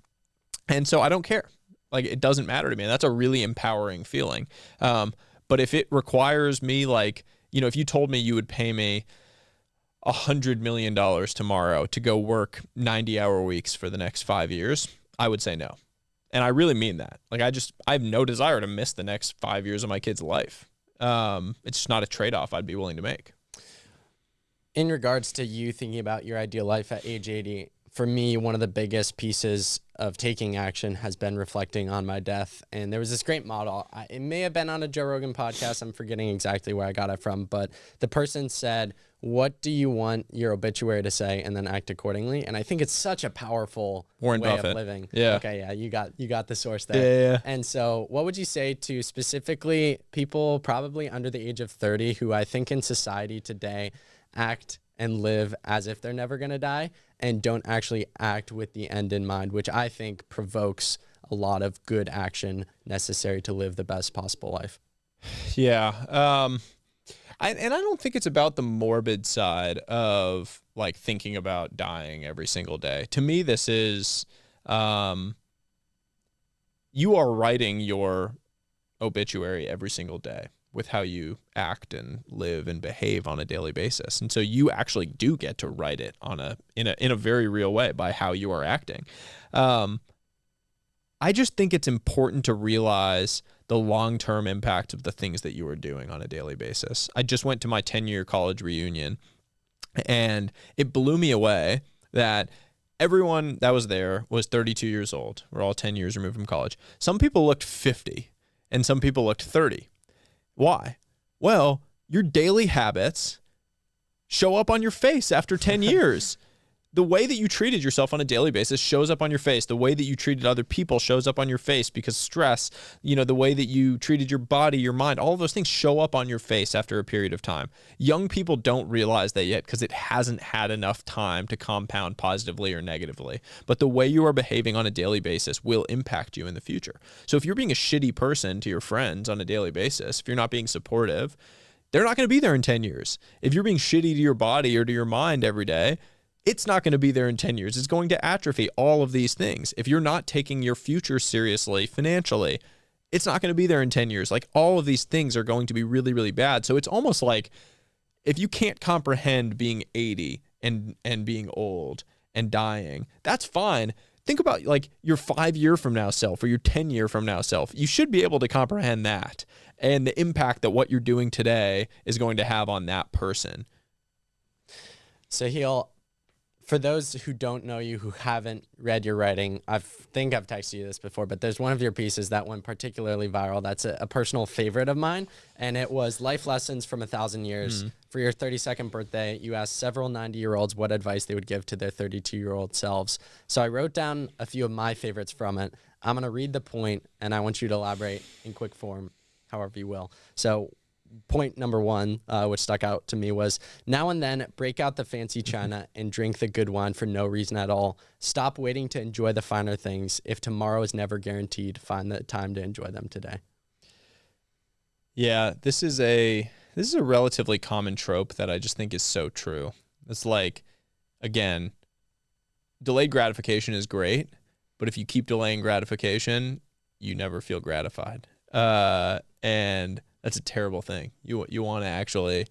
And so I don't care. Like, it doesn't matter to me. And that's a really empowering feeling. But if it requires me, like, if you told me you would pay me $100 million tomorrow to go work 90-hour weeks for the next 5 years, I would say no. And I really mean that. Like, I have no desire to miss the next 5 years of my kid's life. It's just not a trade-off I'd be willing to make. In regards to you thinking about your ideal life at age 80, for me, one of the biggest pieces of taking action has been reflecting on my death. And there was this great model. It may have been on a Joe Rogan podcast. I'm forgetting exactly where I got it from. But the person said, what do you want your obituary to say? And then act accordingly. And I think it's such a powerful Warren way Buffett. of living. Yeah. Okay, yeah, you got the source there. Yeah. And so what would you say to specifically people probably under the age of 30 who I think in society today act and live as if they're never going to die and don't actually act with the end in mind, which I think provokes a lot of good action necessary to live the best possible life? Yeah. I don't think it's about the morbid side of like thinking about dying every single day. To me, this is, you are writing your obituary every single day with how you act and live and behave on a daily basis. And so you actually do get to write it in a very real way by how you are acting. I just think it's important to realize the long-term impact of the things that you are doing on a daily basis. I just went to my 10-year college reunion, and it blew me away that everyone that was there was 32 years old. We're all 10 years removed from college. Some people looked 50, and some people looked 30. Why? Well, your daily habits show up on your face after 10 years. The way that you treated yourself on a daily basis shows up on your face. The way that you treated other people shows up on your face because stress, the way that you treated your body, your mind, all of those things show up on your face after a period of time. Young people don't realize that yet because it hasn't had enough time to compound positively or negatively. But the way you are behaving on a daily basis will impact you in the future. So if you're being a shitty person to your friends on a daily basis, if you're not being supportive, they're not going to be there in 10 years. If you're being shitty to your body or to your mind every day, it's not going to be there in 10 years. It's going to atrophy, all of these things. If you're not taking your future seriously financially, it's not going to be there in 10 years. Like, all of these things are going to be really, really bad. So it's almost like if you can't comprehend being 80 and being old and dying, that's fine. Think about like your 5-year from now self or your 10-year from now self. You should be able to comprehend that and the impact that what you're doing today is going to have on that person. Sahil, for those who don't know you, who haven't read your writing, I think I've texted you this before, but there's one of your pieces that went particularly viral. That's a personal favorite of mine, and it was Life Lessons from 1,000 Years. For your 32nd birthday, you asked several 90-year-olds what advice they would give to their 32-year-old selves. So I wrote down a few of my favorites from it. I'm going to read the point, and I want you to elaborate in quick form, however you will. So point number one, which stuck out to me, was now and then break out the fancy china and drink the good wine for no reason at all. Stop waiting to enjoy the finer things. If tomorrow is never guaranteed, find the time to enjoy them today. Yeah, this is a relatively common trope that I just think is so true. It's like, again, delayed gratification is great, but if you keep delaying gratification, you never feel gratified. And that's a terrible thing. You want to actually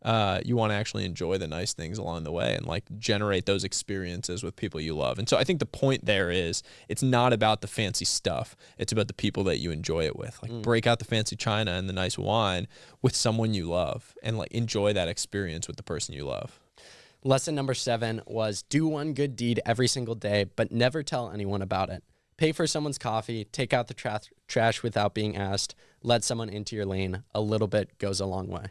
enjoy the nice things along the way and like generate those experiences with people you love. And so I think the point there is it's not about the fancy stuff. It's about the people that you enjoy it with. Like break out the fancy china and the nice wine with someone you love and like enjoy that experience with the person you love. Lesson number 7 was do one good deed every single day, but never tell anyone about it. Pay for someone's coffee, take out the trash without being asked, let someone into your lane. A little bit goes a long way.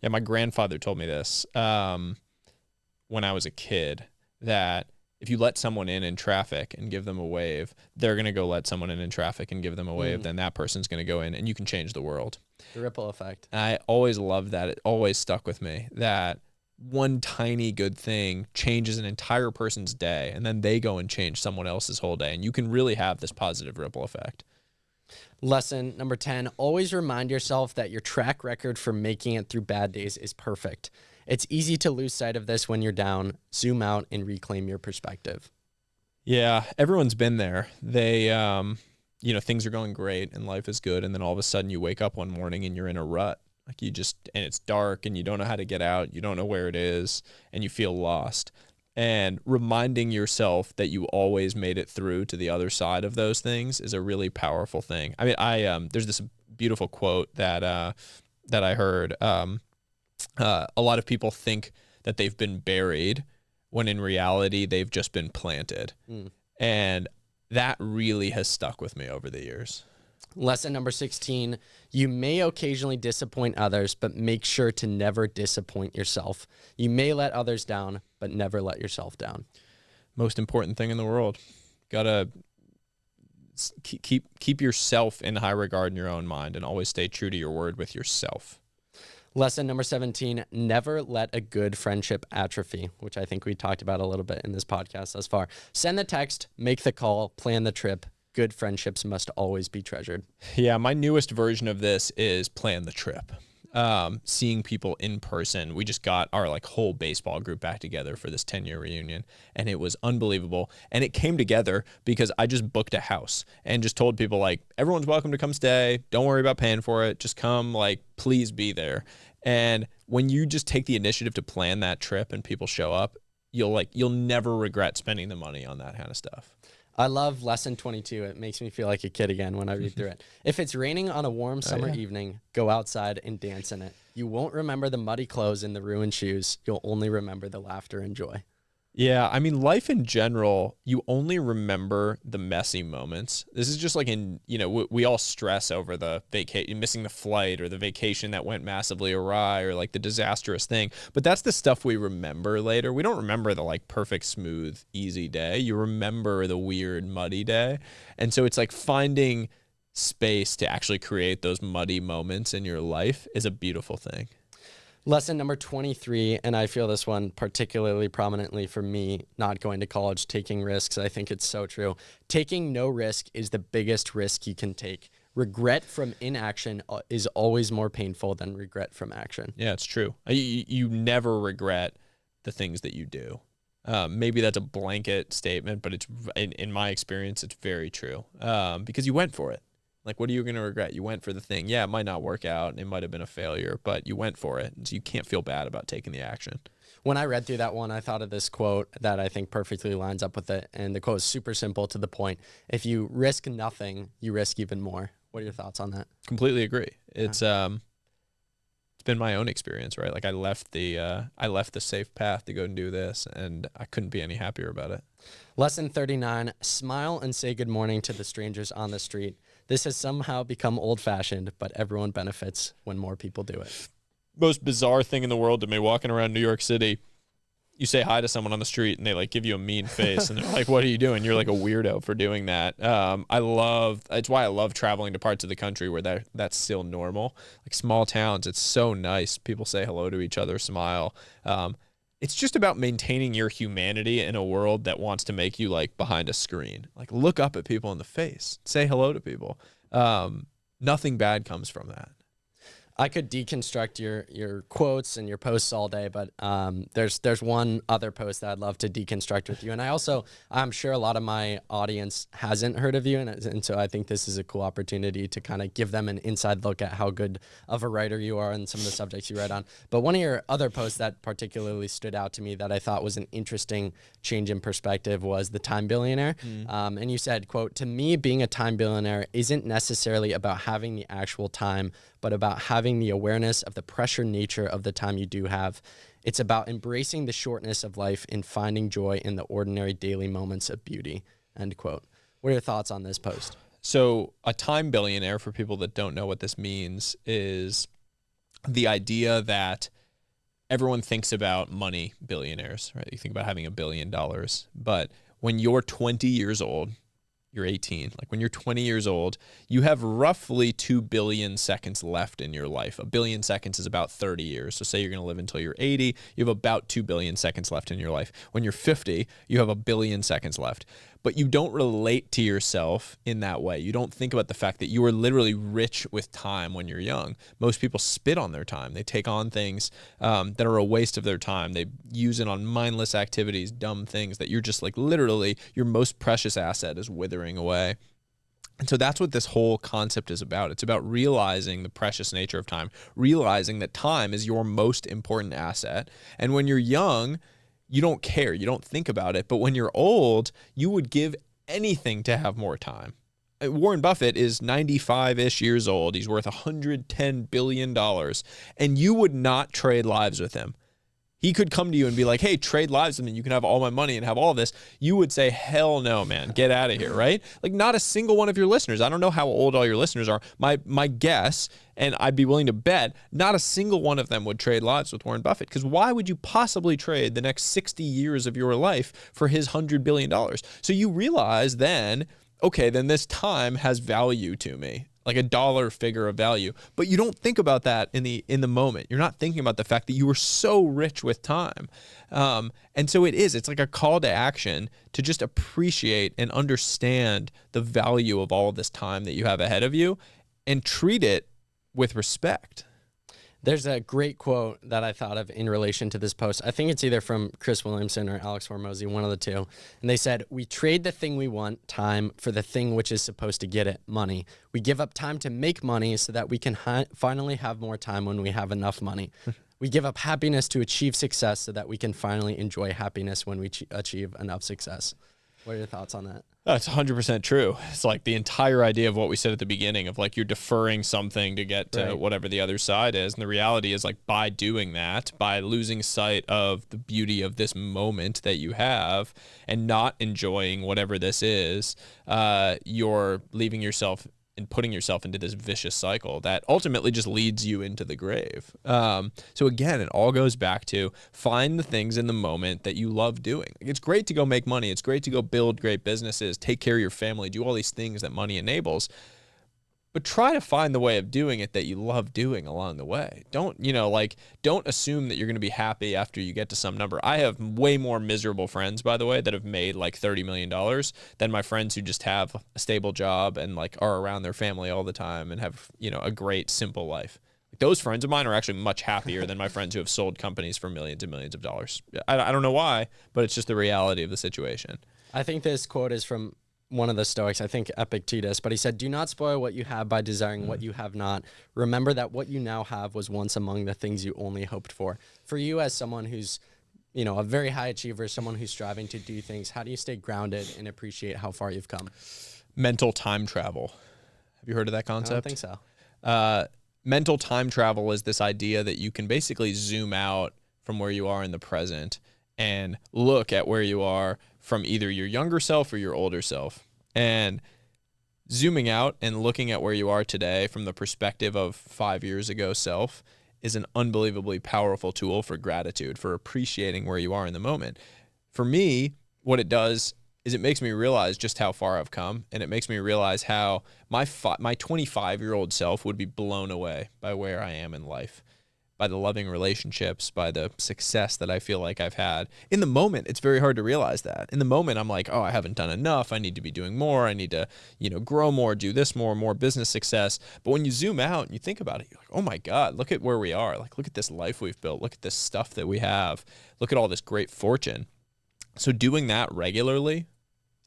Yeah, my grandfather told me this when I was a kid, that if you let someone in traffic and give them a wave, they're going to go let someone in traffic and give them a wave. Then that person's going to go in and you can change the world. The ripple effect. And I always loved that. It always stuck with me that one tiny good thing changes an entire person's day, and then they go and change someone else's whole day. And you can really have this positive ripple effect. Lesson number 10, always remind yourself that your track record for making it through bad days is perfect. It's easy to lose sight of this when you're down. Zoom out and reclaim your perspective. Yeah, everyone's been there. They, things are going great and life is good. And then all of a sudden you wake up one morning and you're in a rut. Like and it's dark and you don't know how to get out. You don't know where it is and you feel lost. And reminding yourself that you always made it through to the other side of those things is a really powerful thing. I mean, there's this beautiful quote that I heard. A lot of people think that they've been buried when in reality they've just been planted. And that really has stuck with me over the years. Lesson number 16, you may occasionally disappoint others, but make sure to never disappoint yourself. You may let others down, but never let yourself down. Most important thing in the world. Gotta keep yourself in high regard in your own mind and always stay true to your word with yourself. Lesson number 17, never let a good friendship atrophy, which I think we talked about a little bit in this podcast thus far. Send the text, make the call, plan the trip. Good friendships must always be treasured. Yeah, my newest version of this is plan the trip. Seeing people in person. We just got our whole baseball group back together for this 10-year reunion, and it was unbelievable. And it came together because I just booked a house and just told people everyone's welcome to come stay. Don't worry about paying for it. Just come, please be there. And when you just take the initiative to plan that trip and people show up, you'll never regret spending the money on that kind of stuff. I love lesson 22. It makes me feel like a kid again when I read through it. If it's raining on a warm summer evening, go outside and dance in it. You won't remember the muddy clothes and the ruined shoes. You'll only remember the laughter and joy. Yeah, I mean, life in general, you only remember the messy moments. This is just we all stress over the missing the flight or the vacation that went massively awry or the disastrous thing. But that's the stuff we remember later. We don't remember the perfect, smooth, easy day. You remember the weird, muddy day. And so it's finding space to actually create those muddy moments in your life is a beautiful thing. Lesson number 23, and I feel this one particularly prominently for me, not going to college, taking risks. I think it's so true. Taking no risk is the biggest risk you can take. Regret from inaction is always more painful than regret from action. Yeah, it's true. You never regret the things that you do. Maybe that's a blanket statement, but it's in my experience, it's very true because you went for it. What are you going to regret? You went for the thing. Yeah, it might not work out and it might have been a failure, but you went for it. So you can't feel bad about taking the action. When I read through that one, I thought of this quote that I think perfectly lines up with it. And the quote is super simple to the point. If you risk nothing, you risk even more. What are your thoughts on that? Completely agree. It's been my own experience, right? I left the safe path to go and do this, and I couldn't be any happier about it. Lesson 39, smile and say good morning to the strangers on the street. This has somehow become old-fashioned, but everyone benefits when more people do it. Most bizarre thing in the world to me, walking around New York City, you say hi to someone on the street and they give you a mean face and they're like, what are you doing? You're a weirdo for doing that. It's why I love traveling to parts of the country where that's still normal. Small towns, it's so nice. People say hello to each other, smile. It's just about maintaining your humanity in a world that wants to make you behind a screen. Look up at people in the face, say hello to people. Nothing bad comes from that. I could deconstruct your quotes and your posts all day, but there's one other post that I'd love to deconstruct with you. And I'm sure a lot of my audience hasn't heard of you, and so I think this is a cool opportunity to kind of give them an inside look at how good of a writer you are and some of the subjects you write on. But one of your other posts that particularly stood out to me that I thought was an interesting change in perspective was the time billionaire. And you said, quote, "To me, being a time billionaire isn't necessarily about having the actual time, but about having the awareness of the pressure nature of the time you do have. It's about embracing the shortness of life and finding joy in the ordinary daily moments of beauty," end quote. What are your thoughts on this post? So a time billionaire, for people that don't know what this means, is the idea that everyone thinks about money billionaires, right? You think about having $1 billion, but when you're 20 years old, you're 18. When you're 20 years old, you have roughly 2 billion seconds left in your life. 1 billion seconds is about 30 years. So say you're going to live until you're 80, you have about 2 billion seconds left in your life. When you're 50, you have 1 billion seconds left. but you don't relate to yourself in that way. You don't think about the fact that you are literally rich with time when you're young. Most people spit on their time. They take on things that are a waste of their time. They use it on mindless activities, dumb things that you're just like literally your most precious asset is withering away. And so that's what this whole concept is about. It's about realizing the precious nature of time, realizing that time is your most important asset. And when you're young, you don't care. You don't think about it. But when you're old, you would give anything to have more time. Warren Buffett is 95-ish years old. He's worth $110 billion. And you would not trade lives with him. He could come to you and be like, hey, trade lives with me. You can have all my money and have all this. You would say, hell no, man. Get out of here, right? Like not a single one of your listeners. I don't know how old all your listeners are. My guess, and I'd be willing to bet, not a single one of them would trade lives with Warren Buffett. Because why would you possibly trade the next 60 years of your life for his $100 billion? So you realize then, okay, then this time has value to me. Like a dollar figure of value, but you don't think about that in the moment. You're not thinking about the fact that you were so rich with time. And so it's like a call to action to just appreciate and understand the value of all of this time that you have ahead of you and treat it with respect. There's a great quote that I thought of in relation to this post. I think it's either from Chris Williamson or Alex Hormozy, one of the two. And they said, we trade the thing we want, time, for the thing which is supposed to get it, money. We give up time to make money so that we can finally have more time when we have enough money. We give up happiness to achieve success so that we can finally enjoy happiness when we achieve enough success. What are your thoughts on that? That's 100% true. It's like the entire idea of what we said at the beginning of like you're deferring something to get to whatever the other side is. And the reality is like by doing that, by losing sight of the beauty of this moment that you have and not enjoying whatever this is, you're leaving yourself and putting yourself into this vicious cycle that ultimately just leads you into the grave. So again, it all goes back to find the things in the moment that you love doing. It's great to go make money. It's great to go build great businesses, take care of your family, do all these things that money enables. But try to find the way of doing it that you love doing along the way. Don't assume that you're going to be happy after you get to some number. I have way more miserable friends, by the way, that have made like $30 million than my friends who just have a stable job and like are around their family all the time and have, a great, simple life. Those friends of mine are actually much happier than my friends who have sold companies for millions and millions of dollars. I don't know why, but it's just the reality of the situation. I think this quote is from one of the Stoics, I think Epictetus, but he said, do not spoil what you have by desiring what you have not. Remember that what you now have was once among the things you only hoped for. For you as someone who's, a very high achiever, someone who's striving to do things, how do you stay grounded and appreciate how far you've come? Mental time travel. Have you heard of that concept? I don't think so. Mental time travel is this idea that you can basically zoom out from where you are in the present and look at where you are from either your younger self or your older self. And zooming out and looking at where you are today from the perspective of 5 years ago self is an unbelievably powerful tool for gratitude, for appreciating where you are in the moment. For me, what it does is it makes me realize just how far I've come, and it makes me realize how my 25-year-old self would be blown away by where I am in life, by the loving relationships, by the success that I feel like I've had. In the moment, it's very hard to realize that. In the moment, I'm like, oh, I haven't done enough. I need to be doing more. I need to, grow more, do this more business success. But when you zoom out and you think about it, you're like, oh my God, look at where we are. Like, look at this life we've built. Look at this stuff that we have. Look at all this great fortune. So doing that regularly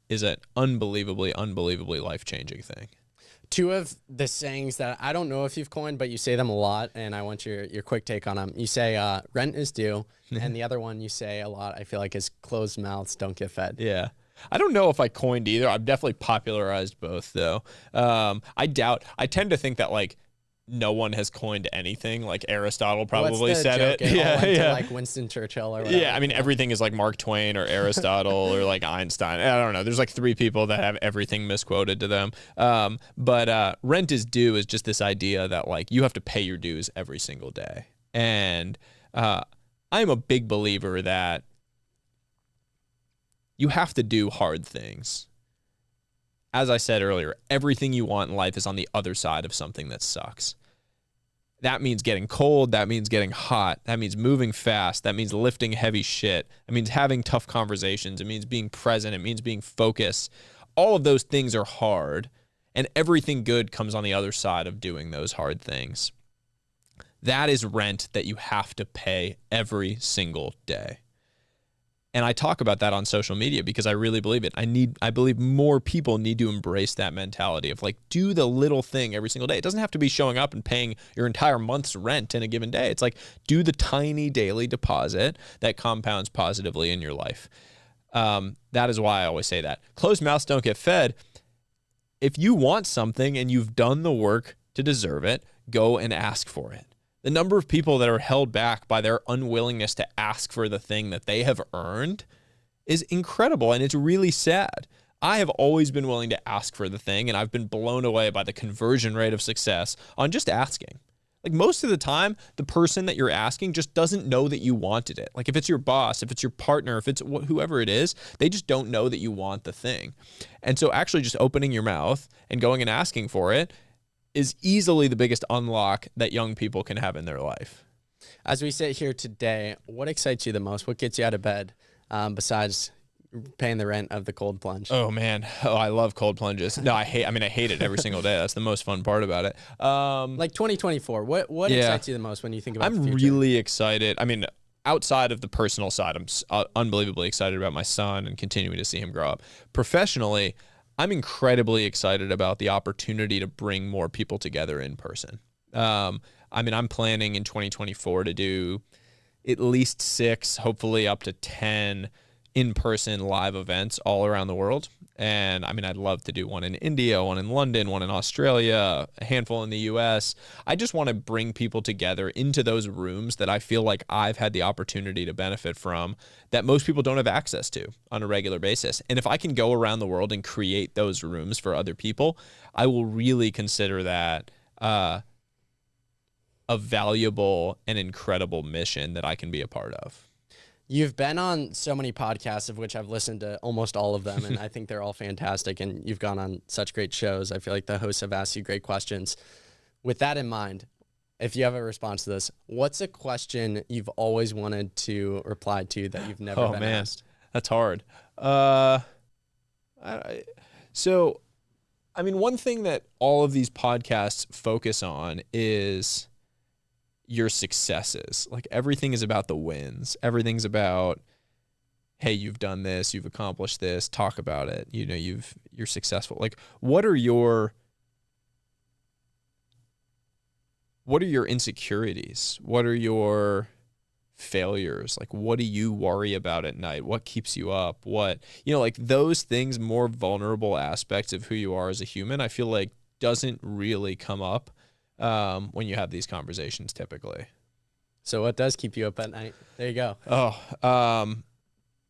is an unbelievably life-changing thing. Two of the sayings that I don't know if you've coined, but you say them a lot, and I want your quick take on them. You say rent is due, and the other one you say a lot, I feel like, is closed mouths don't get fed. Yeah. I don't know if I coined either. I've definitely popularized both, though. I tend to think that, no one has coined anything. Like Aristotle probably said it. To like Winston Churchill or whatever. Yeah, I mean, everything is like Mark Twain or Aristotle or like Einstein. I don't know. There's like 3 people that have everything misquoted to them. But rent is due is just this idea that like you have to pay your dues every single day. And I'm a big believer that you have to do hard things. As I said earlier, everything you want in life is on the other side of something that sucks. That means getting cold. That means getting hot. That means moving fast. That means lifting heavy shit. It means having tough conversations. It means being present. It means being focused. All of those things are hard, and everything good comes on the other side of doing those hard things. That is rent that you have to pay every single day. And I talk about that on social media because I really believe it. I believe more people need to embrace that mentality of like, do the little thing every single day. It doesn't have to be showing up and paying your entire month's rent in a given day. It's like, do the tiny daily deposit that compounds positively in your life. That is why I always say that. Closed mouths don't get fed. If you want something and you've done the work to deserve it, go and ask for it. The number of people that are held back by their unwillingness to ask for the thing that they have earned is incredible, and it's really sad. I have always been willing to ask for the thing, and I've been blown away by the conversion rate of success on just asking. Like most of the time, the person that you're asking just doesn't know that you wanted it. Like if it's your boss, if it's your partner, if it's whoever it is, they just don't know that you want the thing. And so actually just opening your mouth and going and asking for it is easily the biggest unlock that young people can have in their life. As we sit here today, what excites you the most? What gets you out of bed besides paying the rent of the cold plunge? Oh man. Oh, I love cold plunges. No, I hate it every single day. That's the most fun part about it. Like 2024, what excites you the most when you think about the future? I'm really excited. I mean, outside of the personal side, I'm unbelievably excited about my son and continuing to see him grow up. Professionally, I'm incredibly excited about the opportunity to bring more people together in person. I'm planning in 2024 to do at least 6, hopefully up to 10 in-person live events all around the world. And I'd love to do one in India, one in London, one in Australia, a handful in the US. I just want to bring people together into those rooms that I feel like I've had the opportunity to benefit from that most people don't have access to on a regular basis. And if I can go around the world and create those rooms for other people, I will really consider that a valuable and incredible mission that I can be a part of. You've been on so many podcasts, of which I've listened to almost all of them, and I think they're all fantastic, and you've gone on such great shows. I feel like the hosts have asked you great questions. With that in mind, if you have a response to this, what's a question you've always wanted to reply to that you've never been asked? That's hard. One thing that all of these podcasts focus on is your successes. Like everything is about the wins. Everything's about, hey, you've done this, you've accomplished this, talk about it. You're successful. Like what are your insecurities? What are your failures? Like what do you worry about at night? What keeps you up? Like those things, more vulnerable aspects of who you are as a human, I feel like doesn't really come up when you have these conversations typically. So what does keep you up at night? There you go.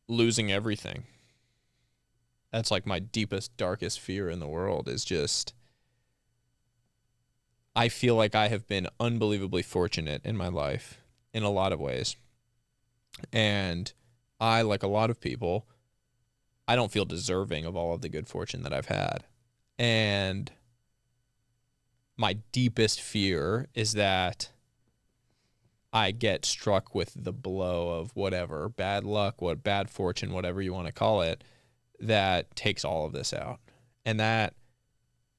Losing everything. That's like my deepest, darkest fear in the world is just, I feel like I have been unbelievably fortunate in my life in a lot of ways. And I, like a lot of people, I don't feel deserving of all of the good fortune that I've had. And my deepest fear is that I get struck with the blow of whatever, bad luck, bad fortune, whatever you want to call it, that takes all of this out. And that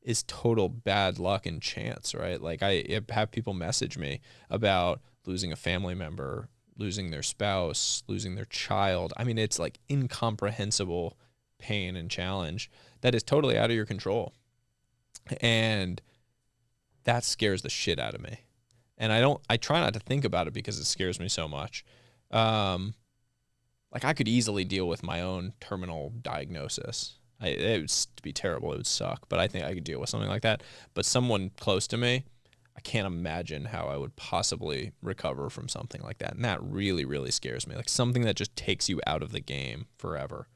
is total bad luck and chance, right? Like I have people message me about losing a family member, losing their spouse, losing their child. It's like incomprehensible pain and challenge that is totally out of your control. And that scares the shit out of me. And I try not to think about it because it scares me so much. Like I could easily deal with my own terminal diagnosis. It would be terrible. It would suck, but I think I could deal with something like that. But someone close to me, I can't imagine how I would possibly recover from something like that. And that really, really scares me. Like something that just takes you out of the game forever.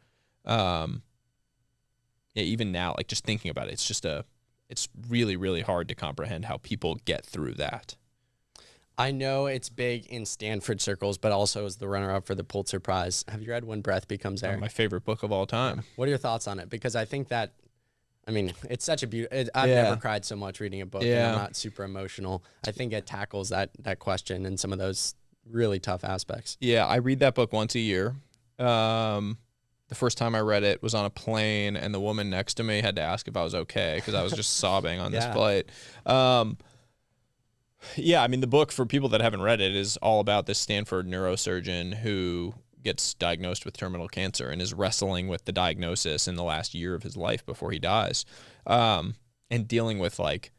Even now, like just thinking about it, it's really, really hard to comprehend how people get through that. I know it's big in Stanford circles, but also as the runner-up for the Pulitzer Prize. Have you read When Breath Becomes Air? My favorite book of all time. What are your thoughts on it? Because I think that I mean, it's such a beautiful. I've never cried so much reading a book, and I'm not super emotional. I think it tackles that question and some of those really tough aspects. Yeah, I read that book once a year. The first time I read it was on a plane, and the woman next to me had to ask if I was okay because I was just sobbing on this flight. Yeah, I mean, the book, for people that haven't read it, is all about this Stanford neurosurgeon who gets diagnosed with terminal cancer and is wrestling with the diagnosis in the last year of his life before he dies, and dealing with, like,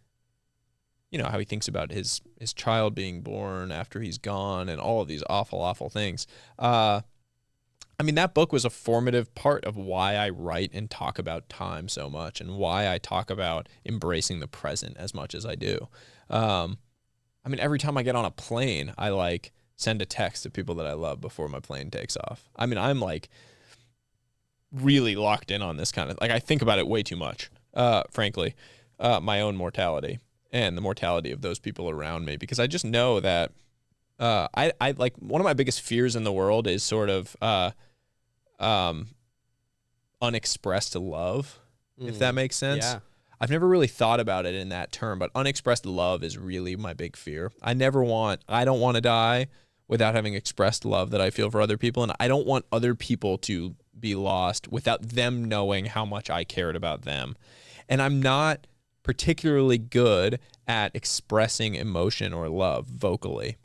you know, how he thinks about his child being born after he's gone and all of these awful, awful things. I mean, that book was a formative part of why I write and talk about time so much, and why I talk about embracing the present as much as I do. I mean, every time I get on a plane, I, like, send a text to people that I love before my plane takes off. I mean, I'm, like, really locked in on this kind of, like, I think about it way too much, frankly, my own mortality and the mortality of those people around me, because I just know that I like, one of my biggest fears in the world is sort of unexpressed love, if that makes sense. Yeah. I've never really thought about it in that term, but unexpressed love is really my big fear. I don't want to die without having expressed love that I feel for other people, and I don't want other people to be lost without them knowing how much I cared about them. And I'm not particularly good at expressing emotion or love vocally.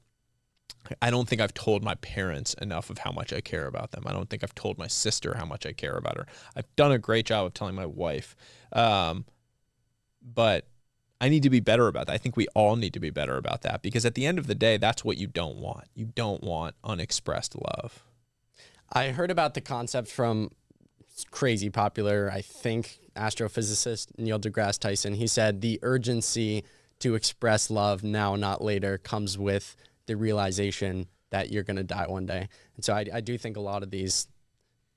I don't think I've told my parents enough of how much I care about them. I don't think I've told my sister how much I care about her. I've done a great job of telling my wife. But I need to be better about that. I think we all need to be better about that, because at the end of the day, that's what you don't want. You don't want unexpressed love. I heard about the concept from crazy popular, I think, astrophysicist Neil deGrasse Tyson. He said the urgency to express love now, not later, comes with the realization that you're going to die one day. And so I do think a lot of these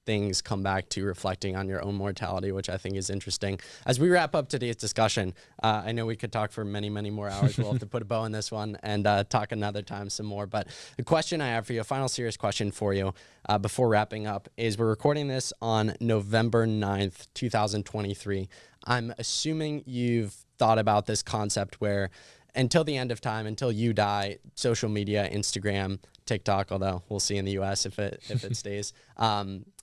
things come back to reflecting on your own mortality, which I think is interesting. As we wrap up today's discussion, I know we could talk for many, many more hours. We'll have to put a bow on this one and talk another time some more. But the question I have for you, a final serious question for you before wrapping up, is we're recording this on November 9th, 2023. I'm assuming you've thought about this concept where until the end of time, until you die, social media, Instagram, TikTok, although we'll see in the US if it stays,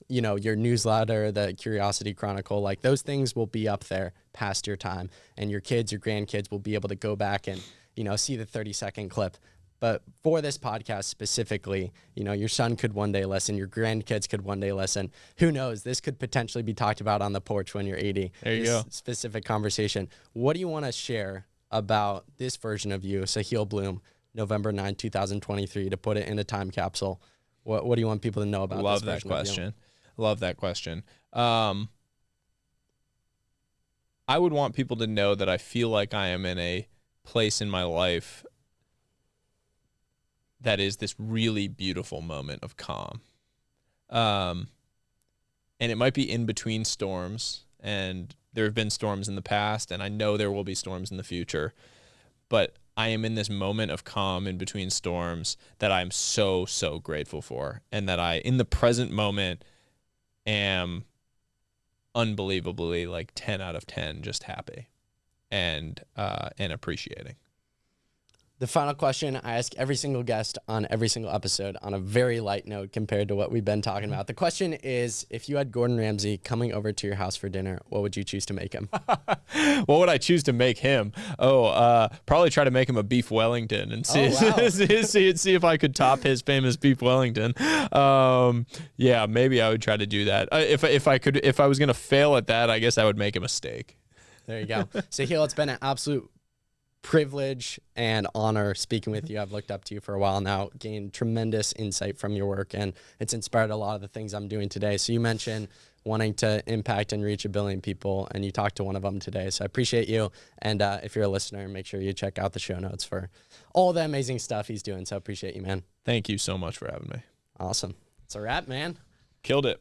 you know, your newsletter, the Curiosity Chronicle, like those things will be up there past your time, and your kids, your grandkids will be able to go back and, you know, see the 30-second clip. But for this podcast specifically, you know, your son could one day listen, your grandkids could one day listen. Who knows? This could potentially be talked about on the porch when you're 80. There you go. Specific conversation. What do you want to share about this version of you, Sahil Bloom, November 9, 2023, to put it in a time capsule? What do you want people to know about Love this that question. Love that question. I would want people to know that I feel like I am in a place in my life that is this really beautiful moment of calm. And it might be in between storms, and there have been storms in the past, and I know there will be storms in the future, but I am in this moment of calm in between storms that I'm so, so grateful for, and that I, in the present moment, am unbelievably, like, 10 out of 10 just happy and appreciating. The final question I ask every single guest on every single episode, on a very light note compared to what we've been talking about. The question is, if you had Gordon Ramsay coming over to your house for dinner, what would you choose to make him? What would I choose to make him? Probably try to make him a beef Wellington and see, see if I could top his famous beef Wellington. Yeah, maybe I would try to do that. If I was gonna fail at that, I guess I would make him a steak. There you go. Sahil, it's been an absolute privilege and honor speaking with you. I've looked up to you for a while now, gained tremendous insight from your work, and it's inspired a lot of the things I'm doing today. So you mentioned wanting to impact and reach 1 billion people, and you talked to one of them today. So I appreciate you. And if you're a listener, make sure you check out the show notes for all the amazing stuff he's doing. So I appreciate you, man. Thank you so much for having me. Awesome. It's a wrap, man. Killed it.